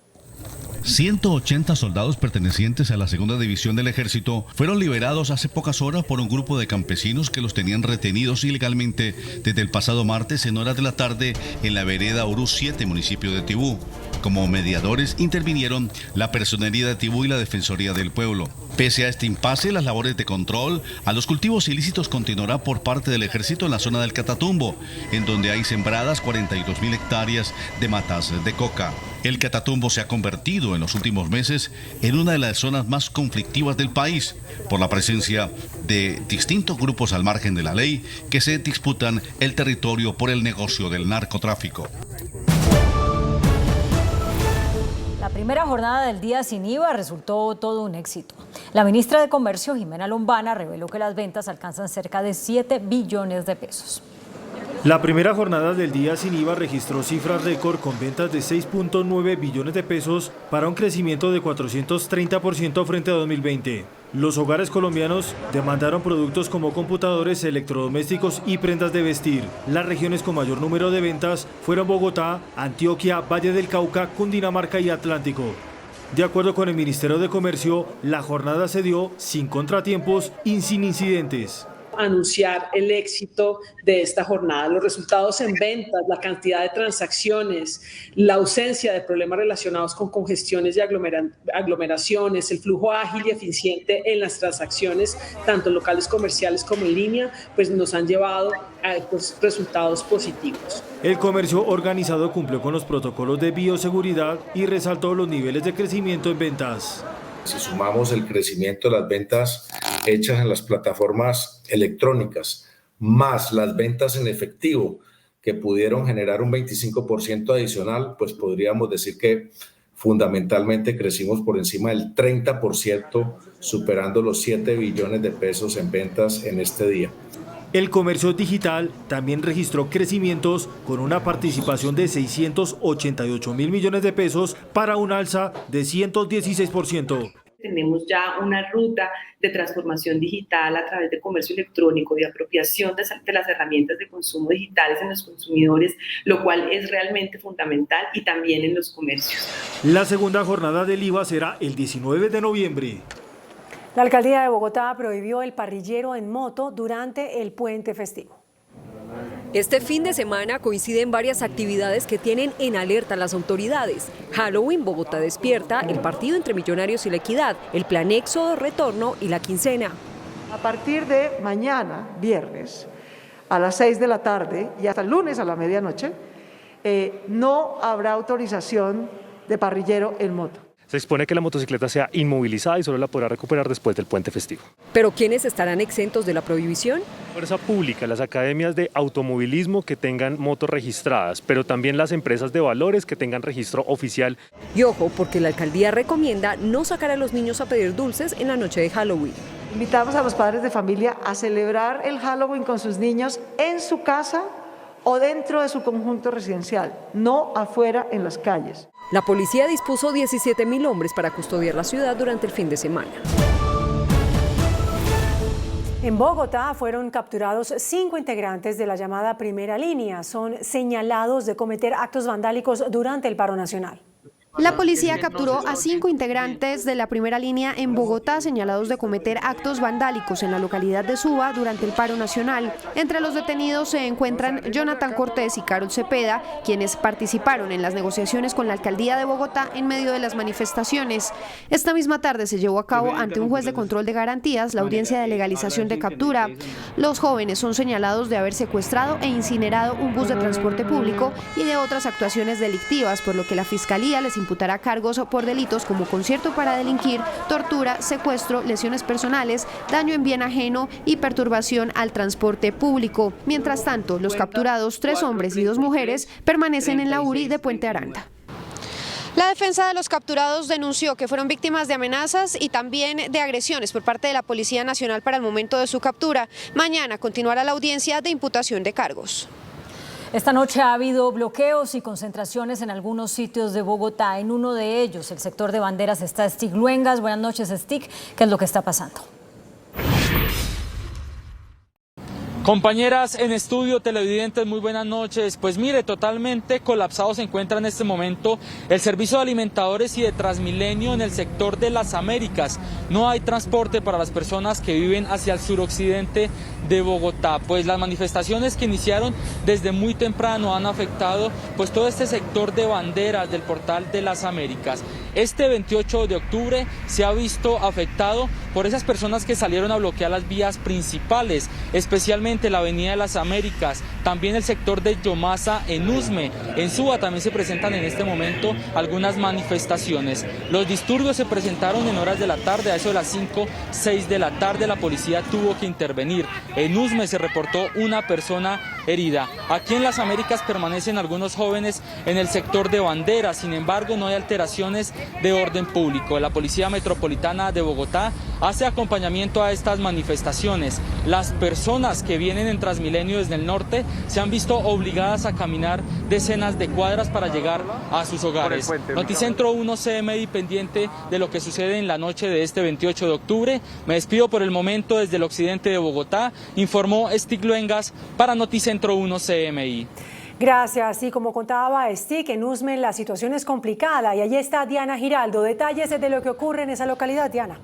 180 soldados pertenecientes a la segunda división del ejército fueron liberados hace pocas horas por un grupo de campesinos que los tenían retenidos ilegalmente desde el pasado martes en horas de la tarde en la vereda Orú 7, municipio de Tibú. Como mediadores intervinieron la Personería de Tibú y la Defensoría del Pueblo. Pese a este impasse, las labores de control a los cultivos ilícitos continuarán por parte del ejército en la zona del Catatumbo, en donde hay sembradas 42.000 hectáreas de matas de coca. El Catatumbo se ha convertido en los últimos meses en una de las zonas más conflictivas del país por la presencia de distintos grupos al margen de la ley que se disputan el territorio por el negocio del narcotráfico. La primera jornada del día sin IVA resultó todo un éxito. La ministra de Comercio, Jimena Lombana, reveló que las ventas alcanzan cerca de 7 billones de pesos. La primera jornada del día sin IVA registró cifras récord con ventas de 6.9 billones de pesos para un crecimiento de 430% frente a 2020. Los hogares colombianos demandaron productos como computadores, electrodomésticos y prendas de vestir. Las regiones con mayor número de ventas fueron Bogotá, Antioquia, Valle del Cauca, Cundinamarca y Atlántico. De acuerdo con el Ministerio de Comercio, la jornada se dio sin contratiempos y sin incidentes. Anunciar el éxito de esta jornada, los resultados en ventas, la cantidad de transacciones, la ausencia de problemas relacionados con congestiones y aglomeraciones, el flujo ágil y eficiente en las transacciones, tanto locales comerciales como en línea, pues nos han llevado a estos resultados positivos. El comercio organizado cumplió con los protocolos de bioseguridad y resaltó los niveles de crecimiento en ventas. Si sumamos el crecimiento de las ventas hechas en las plataformas electrónicas, más las ventas en efectivo, que pudieron generar un 25% adicional, pues podríamos decir que fundamentalmente crecimos por encima del 30%, superando los 7 billones de pesos en ventas en este día. El comercio digital también registró crecimientos con una participación de 688.000 millones de pesos para un alza de 116%. Tenemos ya una ruta de transformación digital a través de comercio electrónico, de apropiación de las herramientas de consumo digitales en los consumidores, lo cual es realmente fundamental, y también en los comercios. La segunda jornada del IVA será el 19 de noviembre. La alcaldía de Bogotá prohibió el parrillero en moto durante el puente festivo. Este fin de semana coinciden varias actividades que tienen en alerta a las autoridades. Halloween, Bogotá despierta, el partido entre Millonarios y La Equidad, el plan Éxodo, retorno y la quincena. A partir de mañana, viernes, a las 6 de la tarde y hasta el lunes a la medianoche, no habrá autorización de parrillero en moto. Se expone que la motocicleta sea inmovilizada y solo la podrá recuperar después del puente festivo. ¿Pero quiénes estarán exentos de la prohibición? Fuerza pública, las academias de automovilismo que tengan motos registradas, pero también las empresas de valores que tengan registro oficial. Y ojo, porque la alcaldía recomienda no sacar a los niños a pedir dulces en la noche de Halloween. Invitamos a los padres de familia a celebrar el Halloween con sus niños en su casa o dentro de su conjunto residencial, no afuera en las calles. La policía dispuso 17.000 hombres para custodiar la ciudad durante el fin de semana. En Bogotá fueron capturados 5 integrantes de la llamada Primera Línea. Son señalados de cometer actos vandálicos durante el paro nacional. La policía capturó a 5 integrantes de la Primera Línea en Bogotá señalados de cometer actos vandálicos en la localidad de Suba durante el paro nacional. Entre los detenidos se encuentran Jonathan Cortés y Carol Cepeda, quienes participaron en las negociaciones con la alcaldía de Bogotá en medio de las manifestaciones. Esta misma tarde se llevó a cabo ante un juez de control de garantías la audiencia de legalización de captura. Los jóvenes son señalados de haber secuestrado e incinerado un bus de transporte público y de otras actuaciones delictivas, por lo que la fiscalía les imputará cargos por delitos como concierto para delinquir, tortura, secuestro, lesiones personales, daño en bien ajeno y perturbación al transporte público. Mientras tanto, los capturados, 3 hombres y 2 mujeres, permanecen en la URI de Puente Aranda. La defensa de los capturados denunció que fueron víctimas de amenazas y también de agresiones por parte de la Policía Nacional para el momento de su captura. Mañana continuará la audiencia de imputación de cargos. Esta noche ha habido bloqueos y concentraciones en algunos sitios de Bogotá. En uno de ellos, el sector de Banderas, está Stig Luengas. Buenas noches, Stig. ¿Qué es lo que está pasando? Compañeras en estudio, televidentes, muy buenas noches. Pues mire, totalmente colapsado se encuentra en este momento el servicio de alimentadores y de Transmilenio en el sector de las Américas. No hay transporte para las personas que viven hacia el suroccidente de Bogotá. Pues las manifestaciones que iniciaron desde muy temprano han afectado pues todo este sector de Banderas del Portal de las Américas. Este 28 de octubre se ha visto afectado por esas personas que salieron a bloquear las vías principales, especialmente la Avenida de las Américas, también el sector de Yomasa en Usme. En Suba también se presentan en este momento algunas manifestaciones. Los disturbios se presentaron en horas de la tarde, a eso de las 5, 6 de la tarde la policía tuvo que intervenir. En Usme se reportó una persona herida. Aquí en las Américas permanecen algunos jóvenes en el sector de Banderas, sin embargo no hay alteraciones de orden público. La Policía Metropolitana de Bogotá hace acompañamiento a estas manifestaciones. Las personas que vienen en Transmilenio desde el norte se han visto obligadas a caminar decenas de cuadras para llegar a sus hogares. Noticentro 1 CMI pendiente de lo que sucede en la noche de este 28 de octubre. Me despido por el momento desde el occidente de Bogotá, informó Stig Luengas para Noticentro 1 CMI. Gracias. Y como contaba Stig, en Usme la situación es complicada y allí está Diana Giraldo. Detalles de lo que ocurre en esa localidad, Diana.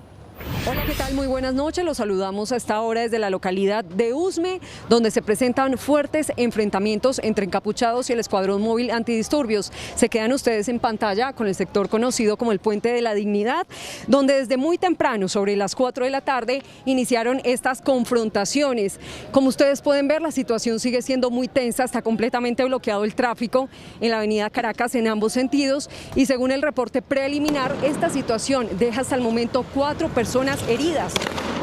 Hola, ¿qué tal? Muy buenas noches. Los saludamos a esta hora desde la localidad de Usme, donde se presentan fuertes enfrentamientos entre encapuchados y el escuadrón móvil antidisturbios. Se quedan ustedes en pantalla con el sector conocido como el Puente de la Dignidad, donde desde muy temprano, sobre las 4 de la tarde, iniciaron estas confrontaciones. Como ustedes pueden ver, la situación sigue siendo muy tensa, está completamente bloqueado el tráfico en la avenida Caracas en ambos sentidos y según el reporte preliminar, esta situación deja hasta el momento 4 personas personas heridas.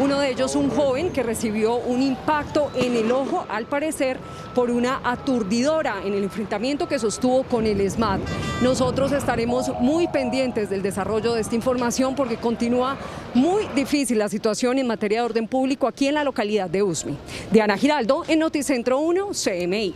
Uno de ellos, un joven que recibió un impacto en el ojo, al parecer, por una aturdidora en el enfrentamiento que sostuvo con el ESMAD. Nosotros estaremos muy pendientes del desarrollo de esta información porque continúa muy difícil la situación en materia de orden público aquí en la localidad de Usme. Diana Giraldo, en Noticentro 1, CMI.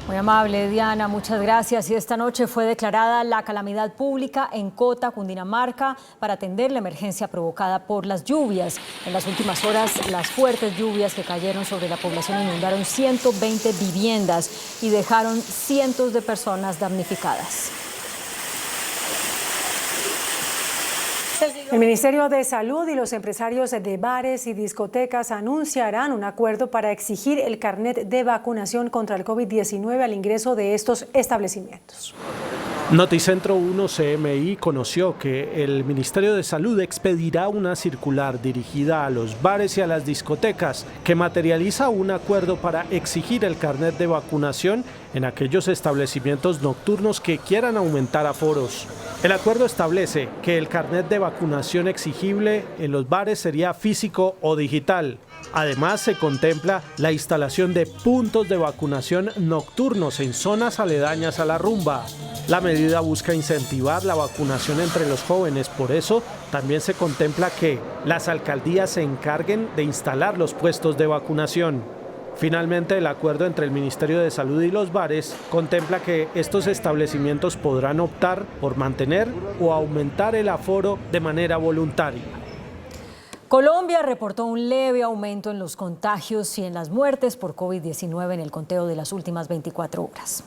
Muy amable, Diana, muchas gracias. Y esta noche fue declarada la calamidad pública en Cota, Cundinamarca, para atender la emergencia provocada por las lluvias. En las últimas horas, las fuertes lluvias que cayeron sobre la población inundaron 120 viviendas y dejaron cientos de personas damnificadas. El Ministerio de Salud y los empresarios de bares y discotecas anunciarán un acuerdo para exigir el carnet de vacunación contra el COVID-19 al ingreso de estos establecimientos. Noticentro 1 CMI conoció que el Ministerio de Salud expedirá una circular dirigida a los bares y a las discotecas que materializa un acuerdo para exigir el carnet de vacunación en aquellos establecimientos nocturnos que quieran aumentar aforos. El acuerdo establece que el carnet de vacunación exigible en los bares sería físico o digital. Además, se contempla la instalación de puntos de vacunación nocturnos en zonas aledañas a la rumba. La medida busca incentivar la vacunación entre los jóvenes, por eso también se contempla que las alcaldías se encarguen de instalar los puestos de vacunación. Finalmente, el acuerdo entre el Ministerio de Salud y los bares contempla que estos establecimientos podrán optar por mantener o aumentar el aforo de manera voluntaria. Colombia reportó un leve aumento en los contagios y en las muertes por COVID-19 en el conteo de las últimas 24 horas.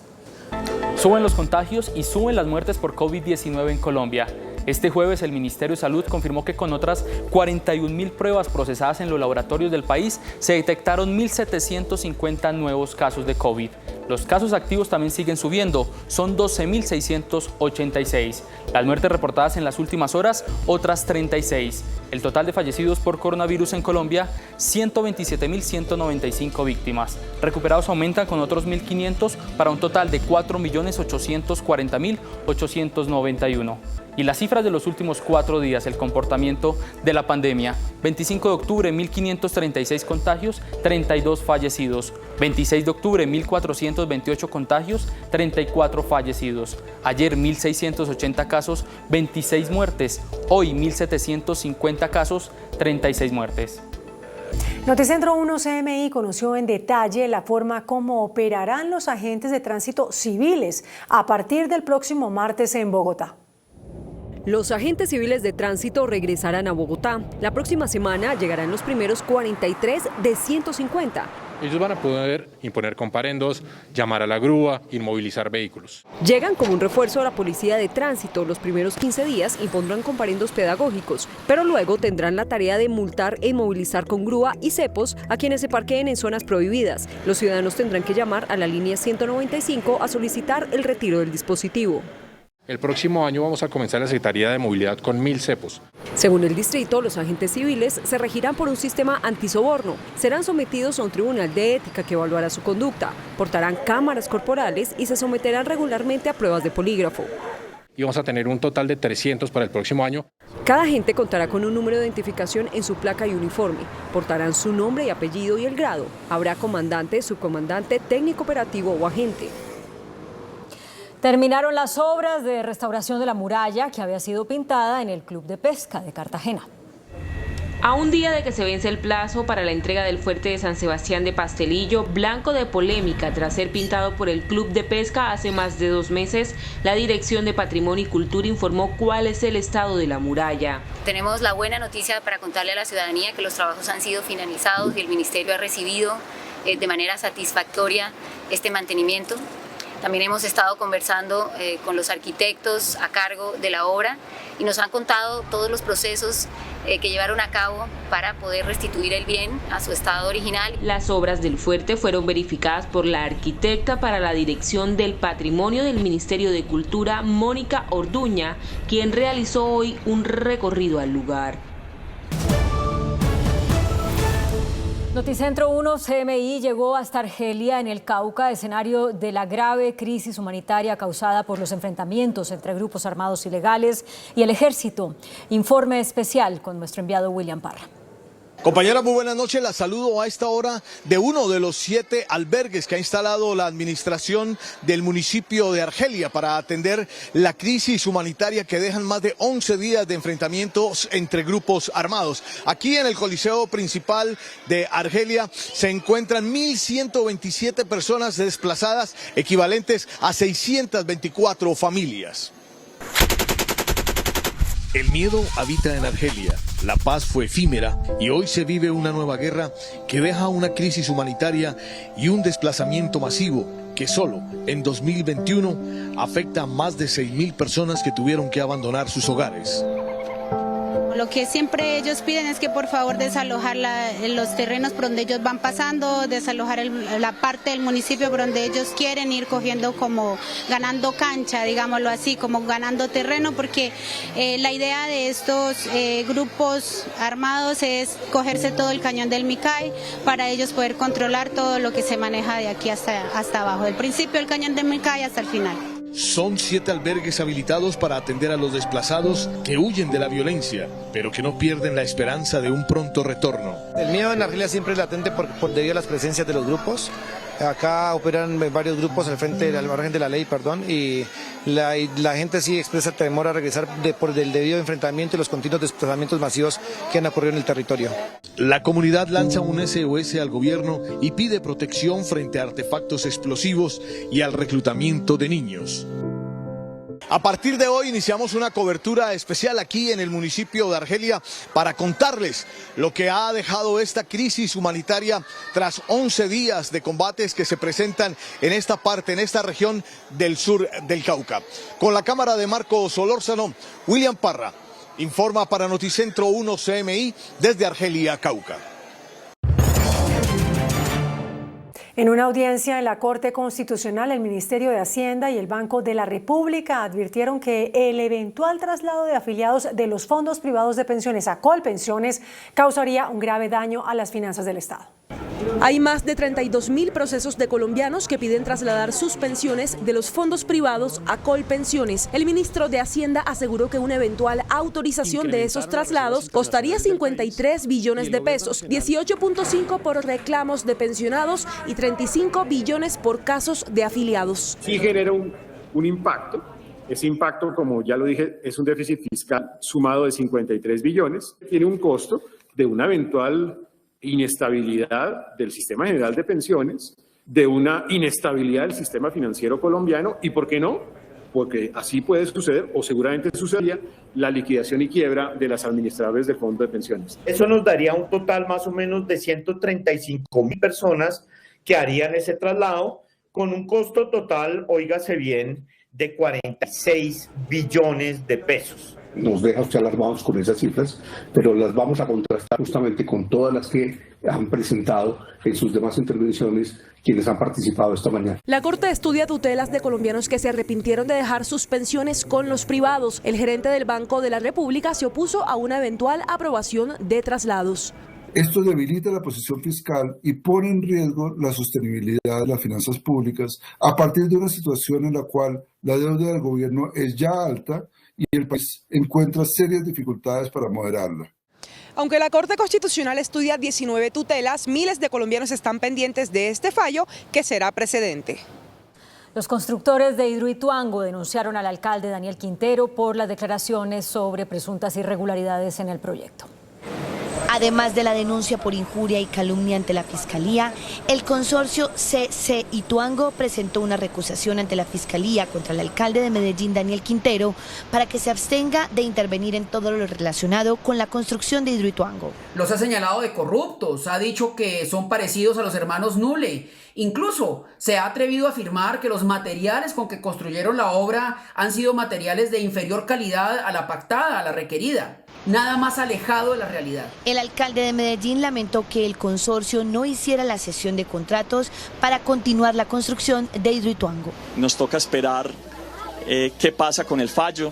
Suben los contagios y suben las muertes por COVID-19 en Colombia. Este jueves el Ministerio de Salud confirmó que con otras 41.000 pruebas procesadas en los laboratorios del país se detectaron 1.750 nuevos casos de COVID. Los casos activos también siguen subiendo, son 12.686. Las muertes reportadas en las últimas horas, otras 36. El total de fallecidos por coronavirus en Colombia, 127.195 víctimas. Recuperados aumentan con otros 1.500 para un total de 4.840.891. Y las cifras de los últimos 4 días, el comportamiento de la pandemia. 25 de octubre, 1.536 contagios, 32 fallecidos. 26 de octubre, 1.428 contagios, 34 fallecidos. Ayer, 1.680 casos, 26 muertes. Hoy, 1.750 casos, 36 muertes. Noticentro 1 CMI conoció en detalle la forma como operarán los agentes de tránsito civiles a partir del próximo martes en Bogotá. Los agentes civiles de tránsito regresarán a Bogotá. La próxima semana llegarán los primeros 43 de 150. Ellos van a poder imponer comparendos, llamar a la grúa, inmovilizar vehículos. Llegan como un refuerzo a la policía de tránsito. Los primeros 15 días impondrán comparendos pedagógicos, pero luego tendrán la tarea de multar e inmovilizar con grúa y cepos a quienes se parqueen en zonas prohibidas. Los ciudadanos tendrán que llamar a la línea 195 a solicitar el retiro del dispositivo. El próximo año vamos a comenzar la Secretaría de Movilidad con 1.000 cepos. Según el distrito, los agentes civiles se regirán por un sistema antisoborno. Serán sometidos a un tribunal de ética que evaluará su conducta. Portarán cámaras corporales y se someterán regularmente a pruebas de polígrafo. Y vamos a tener un total de 300 para el próximo año. Cada agente contará con un número de identificación en su placa y uniforme. Portarán su nombre y apellido y el grado. Habrá comandante, subcomandante, técnico operativo o agente. Terminaron las obras de restauración de la muralla que había sido pintada en el Club de Pesca de Cartagena. A un día de que se vence el plazo para la entrega del fuerte de San Sebastián de Pastelillo, blanco de polémica tras ser pintado por el Club de Pesca hace más de 2 meses, la Dirección de Patrimonio y Cultura informó cuál es el estado de la muralla. Tenemos la buena noticia para contarle a la ciudadanía que los trabajos han sido finalizados y el Ministerio ha recibido de manera satisfactoria este mantenimiento. También hemos estado conversando con los arquitectos a cargo de la obra y nos han contado todos los procesos que llevaron a cabo para poder restituir el bien a su estado original. Las obras del fuerte fueron verificadas por la arquitecta para la Dirección del Patrimonio del Ministerio de Cultura, Mónica Orduña, quien realizó hoy un recorrido al lugar. Noticentro 1 CMI llegó hasta Argelia, en el Cauca, escenario de la grave crisis humanitaria causada por los enfrentamientos entre grupos armados ilegales y el ejército. Informe especial con nuestro enviado William Parra. Compañera, muy buenas noches. La saludo a esta hora de uno de los 7 albergues que ha instalado la administración del municipio de Argelia para atender la crisis humanitaria que dejan más de 11 días de enfrentamientos entre grupos armados. Aquí en el Coliseo principal de Argelia se encuentran 1.127 personas desplazadas, equivalentes a 624 familias. El miedo habita en Argelia, la paz fue efímera y hoy se vive una nueva guerra que deja una crisis humanitaria y un desplazamiento masivo que solo en 2021 afecta a más de 6.000 personas que tuvieron que abandonar sus hogares. Lo que siempre ellos piden es que por favor desalojar los terrenos por donde ellos van pasando, desalojar la parte del municipio por donde ellos quieren ir cogiendo, como ganando cancha, digámoslo así, como ganando terreno, porque la idea de estos grupos armados es cogerse todo el cañón del Micay para ellos poder controlar todo lo que se maneja de aquí hasta abajo, del principio del cañón del Micay hasta el final. Son 7 albergues habilitados para atender a los desplazados que huyen de la violencia, pero que no pierden la esperanza de un pronto retorno. El miedo en Argelia siempre es latente por debido a las presencias de los grupos. Acá operan varios grupos al margen de la ley, y la gente sí expresa temor a regresar por el debido enfrentamiento y los continuos desplazamientos masivos que han ocurrido en el territorio. La comunidad lanza un SOS al gobierno y pide protección frente a artefactos explosivos y al reclutamiento de niños. A partir de hoy iniciamos una cobertura especial aquí en el municipio de Argelia para contarles lo que ha dejado esta crisis humanitaria tras 11 días de combates que se presentan en esta parte, en esta región del sur del Cauca. Con la cámara de Marcos Solórzano, William Parra informa para Noticentro 1 CMI desde Argelia, Cauca. En una audiencia en la Corte Constitucional, el Ministerio de Hacienda y el Banco de la República advirtieron que el eventual traslado de afiliados de los fondos privados de pensiones a Colpensiones causaría un grave daño a las finanzas del Estado. Hay más de 32.000 procesos de colombianos que piden trasladar sus pensiones de los fondos privados a Colpensiones. El ministro de Hacienda aseguró que una eventual autorización de esos traslados costaría 53 billones de pesos, 18.5 por reclamos de pensionados y 35 billones por casos de afiliados. Sí genera un impacto. Ese impacto, como ya lo dije, es un déficit fiscal sumado de 53 billones. Tiene un costo de una eventual inestabilidad del sistema general de pensiones, de una inestabilidad del sistema financiero colombiano y, ¿por qué no? Porque así puede suceder, o seguramente sucedería, la liquidación y quiebra de las administradoras del fondo de pensiones. Eso nos daría un total más o menos de 135.000 personas que harían ese traslado con un costo total, óigase bien, de 46 billones de pesos. Nos deja usted alarmados con esas cifras, pero las vamos a contrastar justamente con todas las que han presentado en sus demás intervenciones quienes han participado esta mañana. La Corte estudia tutelas de colombianos que se arrepintieron de dejar sus pensiones con los privados. El gerente del Banco de la República se opuso a una eventual aprobación de traslados. Esto debilita la posición fiscal y pone en riesgo la sostenibilidad de las finanzas públicas a partir de una situación en la cual la deuda del gobierno es ya alta y el país encuentra serias dificultades para moderarla. Aunque la Corte Constitucional estudia 19 tutelas, miles de colombianos están pendientes de este fallo que será precedente. Los constructores de Hidroituango denunciaron al alcalde Daniel Quintero por las declaraciones sobre presuntas irregularidades en el proyecto. Además de la denuncia por injuria y calumnia ante la Fiscalía, el consorcio CC Ituango presentó una recusación ante la Fiscalía contra el alcalde de Medellín, Daniel Quintero, para que se abstenga de intervenir en todo lo relacionado con la construcción de Hidroituango. Los ha señalado de corruptos, ha dicho que son parecidos a los hermanos Nule. Incluso se ha atrevido a afirmar que los materiales con que construyeron la obra han sido materiales de inferior calidad a la pactada, a la requerida. Nada más alejado de la realidad. El alcalde de Medellín lamentó que el consorcio no hiciera la cesión de contratos para continuar la construcción de Hidroituango. Nos toca esperar qué pasa con el fallo.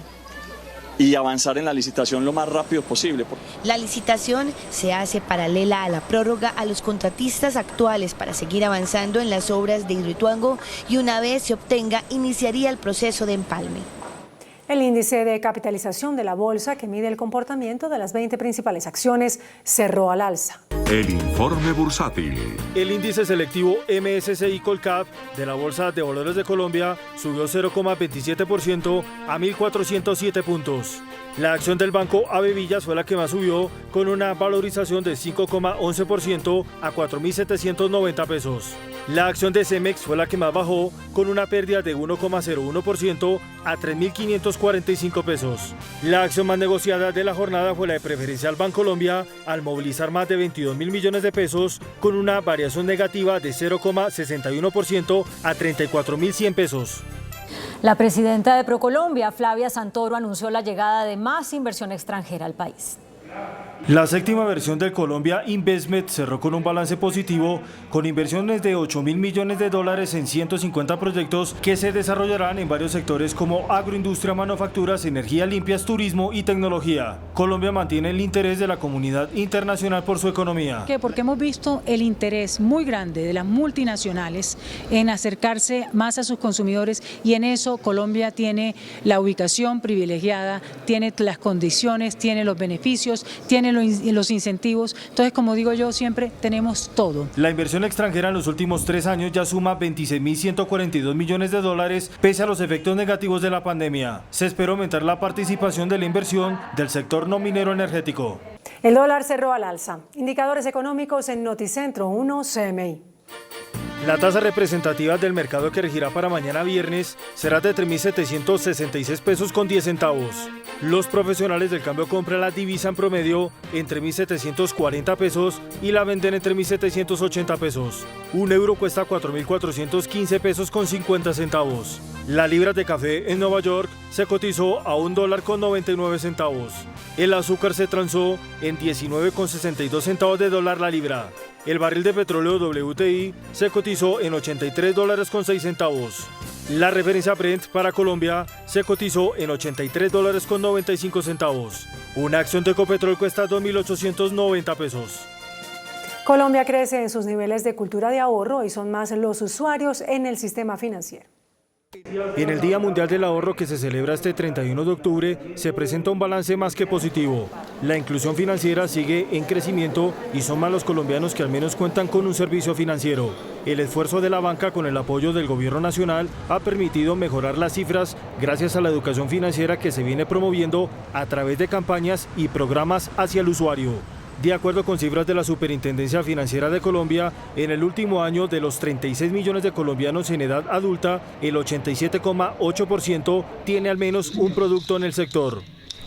y avanzar en la licitación lo más rápido posible. La licitación se hace paralela a la prórroga a los contratistas actuales para seguir avanzando en las obras de Hidroituango y una vez se obtenga iniciaría el proceso de empalme. El índice de capitalización de la bolsa, que mide el comportamiento de las 20 principales acciones, cerró al alza. El informe bursátil. El índice selectivo MSCI Colcap de la Bolsa de Valores de Colombia subió 0,27% a 1.407 puntos. La acción del Banco AB Villas fue la que más subió, con una valorización de 5,11% a 4.790 pesos. La acción de Cemex fue la que más bajó, con una pérdida de 1,01% a 3.545 pesos. La acción más negociada de la jornada fue la de Preferencial Bancolombia, al movilizar más de 22.000 millones de pesos, con una variación negativa de 0,61% a 34.100 pesos. La presidenta de ProColombia, Flavia Santoro, anunció la llegada de más inversión extranjera al país. La séptima versión del Colombia Investment cerró con un balance positivo, con inversiones de 8.000 millones de dólares en 150 proyectos que se desarrollarán en varios sectores como agroindustria, manufacturas, energías limpias, turismo y tecnología. Colombia mantiene el interés de la comunidad internacional por su economía. Porque hemos visto el interés muy grande de las multinacionales en acercarse más a sus consumidores, y en eso Colombia tiene la ubicación privilegiada, tiene las condiciones, tiene los beneficios, tiene los incentivos. Entonces, como digo yo siempre, tenemos todo. La inversión extranjera en los últimos 3 años ya suma 26.142 millones de dólares pese a los efectos negativos de la pandemia. Se espera aumentar la participación de la inversión del sector no minero energético. El dólar cerró al alza. Indicadores económicos en Noticentro 1 CMI. La tasa representativa del mercado que regirá para mañana viernes será de 3.766 pesos con 10 centavos. Los profesionales del cambio compran la divisa en promedio entre 1.740 pesos y la venden entre 1.780 pesos. Un euro cuesta 4.415 pesos con 50 centavos. La libra de café en Nueva York se cotizó a $1 con 99 centavos. El azúcar se transó en 19,62 centavos de dólar la libra. El barril de petróleo WTI se cotizó en $83 con 6 centavos. La referencia Brent para Colombia se cotizó en $83 con 95 centavos. Una acción de Ecopetrol cuesta 2.890 pesos. Colombia crece en sus niveles de cultura de ahorro y son más los usuarios en el sistema financiero. En el Día Mundial del Ahorro, que se celebra este 31 de octubre, se presenta un balance más que positivo. La inclusión financiera sigue en crecimiento y son más los colombianos que al menos cuentan con un servicio financiero. El esfuerzo de la banca con el apoyo del gobierno nacional ha permitido mejorar las cifras gracias a la educación financiera que se viene promoviendo a través de campañas y programas hacia el usuario. De acuerdo con cifras de la Superintendencia Financiera de Colombia, en el último año, de los 36 millones de colombianos en edad adulta, el 87,8% tiene al menos un producto en el sector.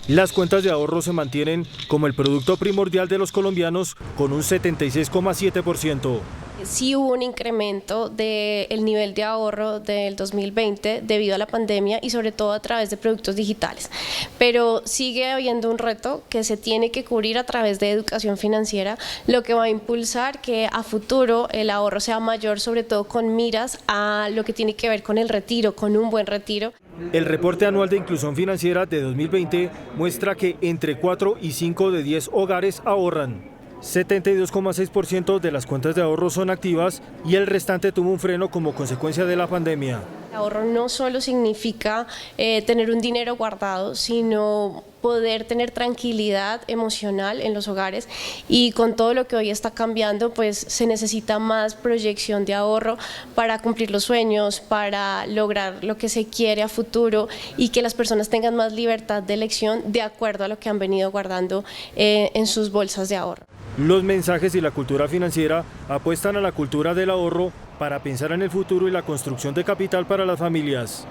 Las cuentas de ahorro se mantienen como el producto primordial de los colombianos, con un 76,7%. Sí hubo un incremento del nivel de ahorro del 2020 debido a la pandemia y sobre todo a través de productos digitales, pero sigue habiendo un reto que se tiene que cubrir a través de educación financiera, lo que va a impulsar que a futuro el ahorro sea mayor, sobre todo con miras a lo que tiene que ver con el retiro, con un buen retiro. El reporte anual de inclusión financiera de 2020 muestra que entre 4 y 5 de 10 hogares ahorran. 72,6% de las cuentas de ahorro son activas y el restante tuvo un freno como consecuencia de la pandemia. El ahorro no solo significa tener un dinero guardado, sino poder tener tranquilidad emocional en los hogares, y con todo lo que hoy está cambiando, pues se necesita más proyección de ahorro para cumplir los sueños, para lograr lo que se quiere a futuro y que las personas tengan más libertad de elección de acuerdo a lo que han venido guardando en sus bolsas de ahorro. Los mensajes y la cultura financiera apuestan a la cultura del ahorro para pensar en el futuro y la construcción de capital para las familias.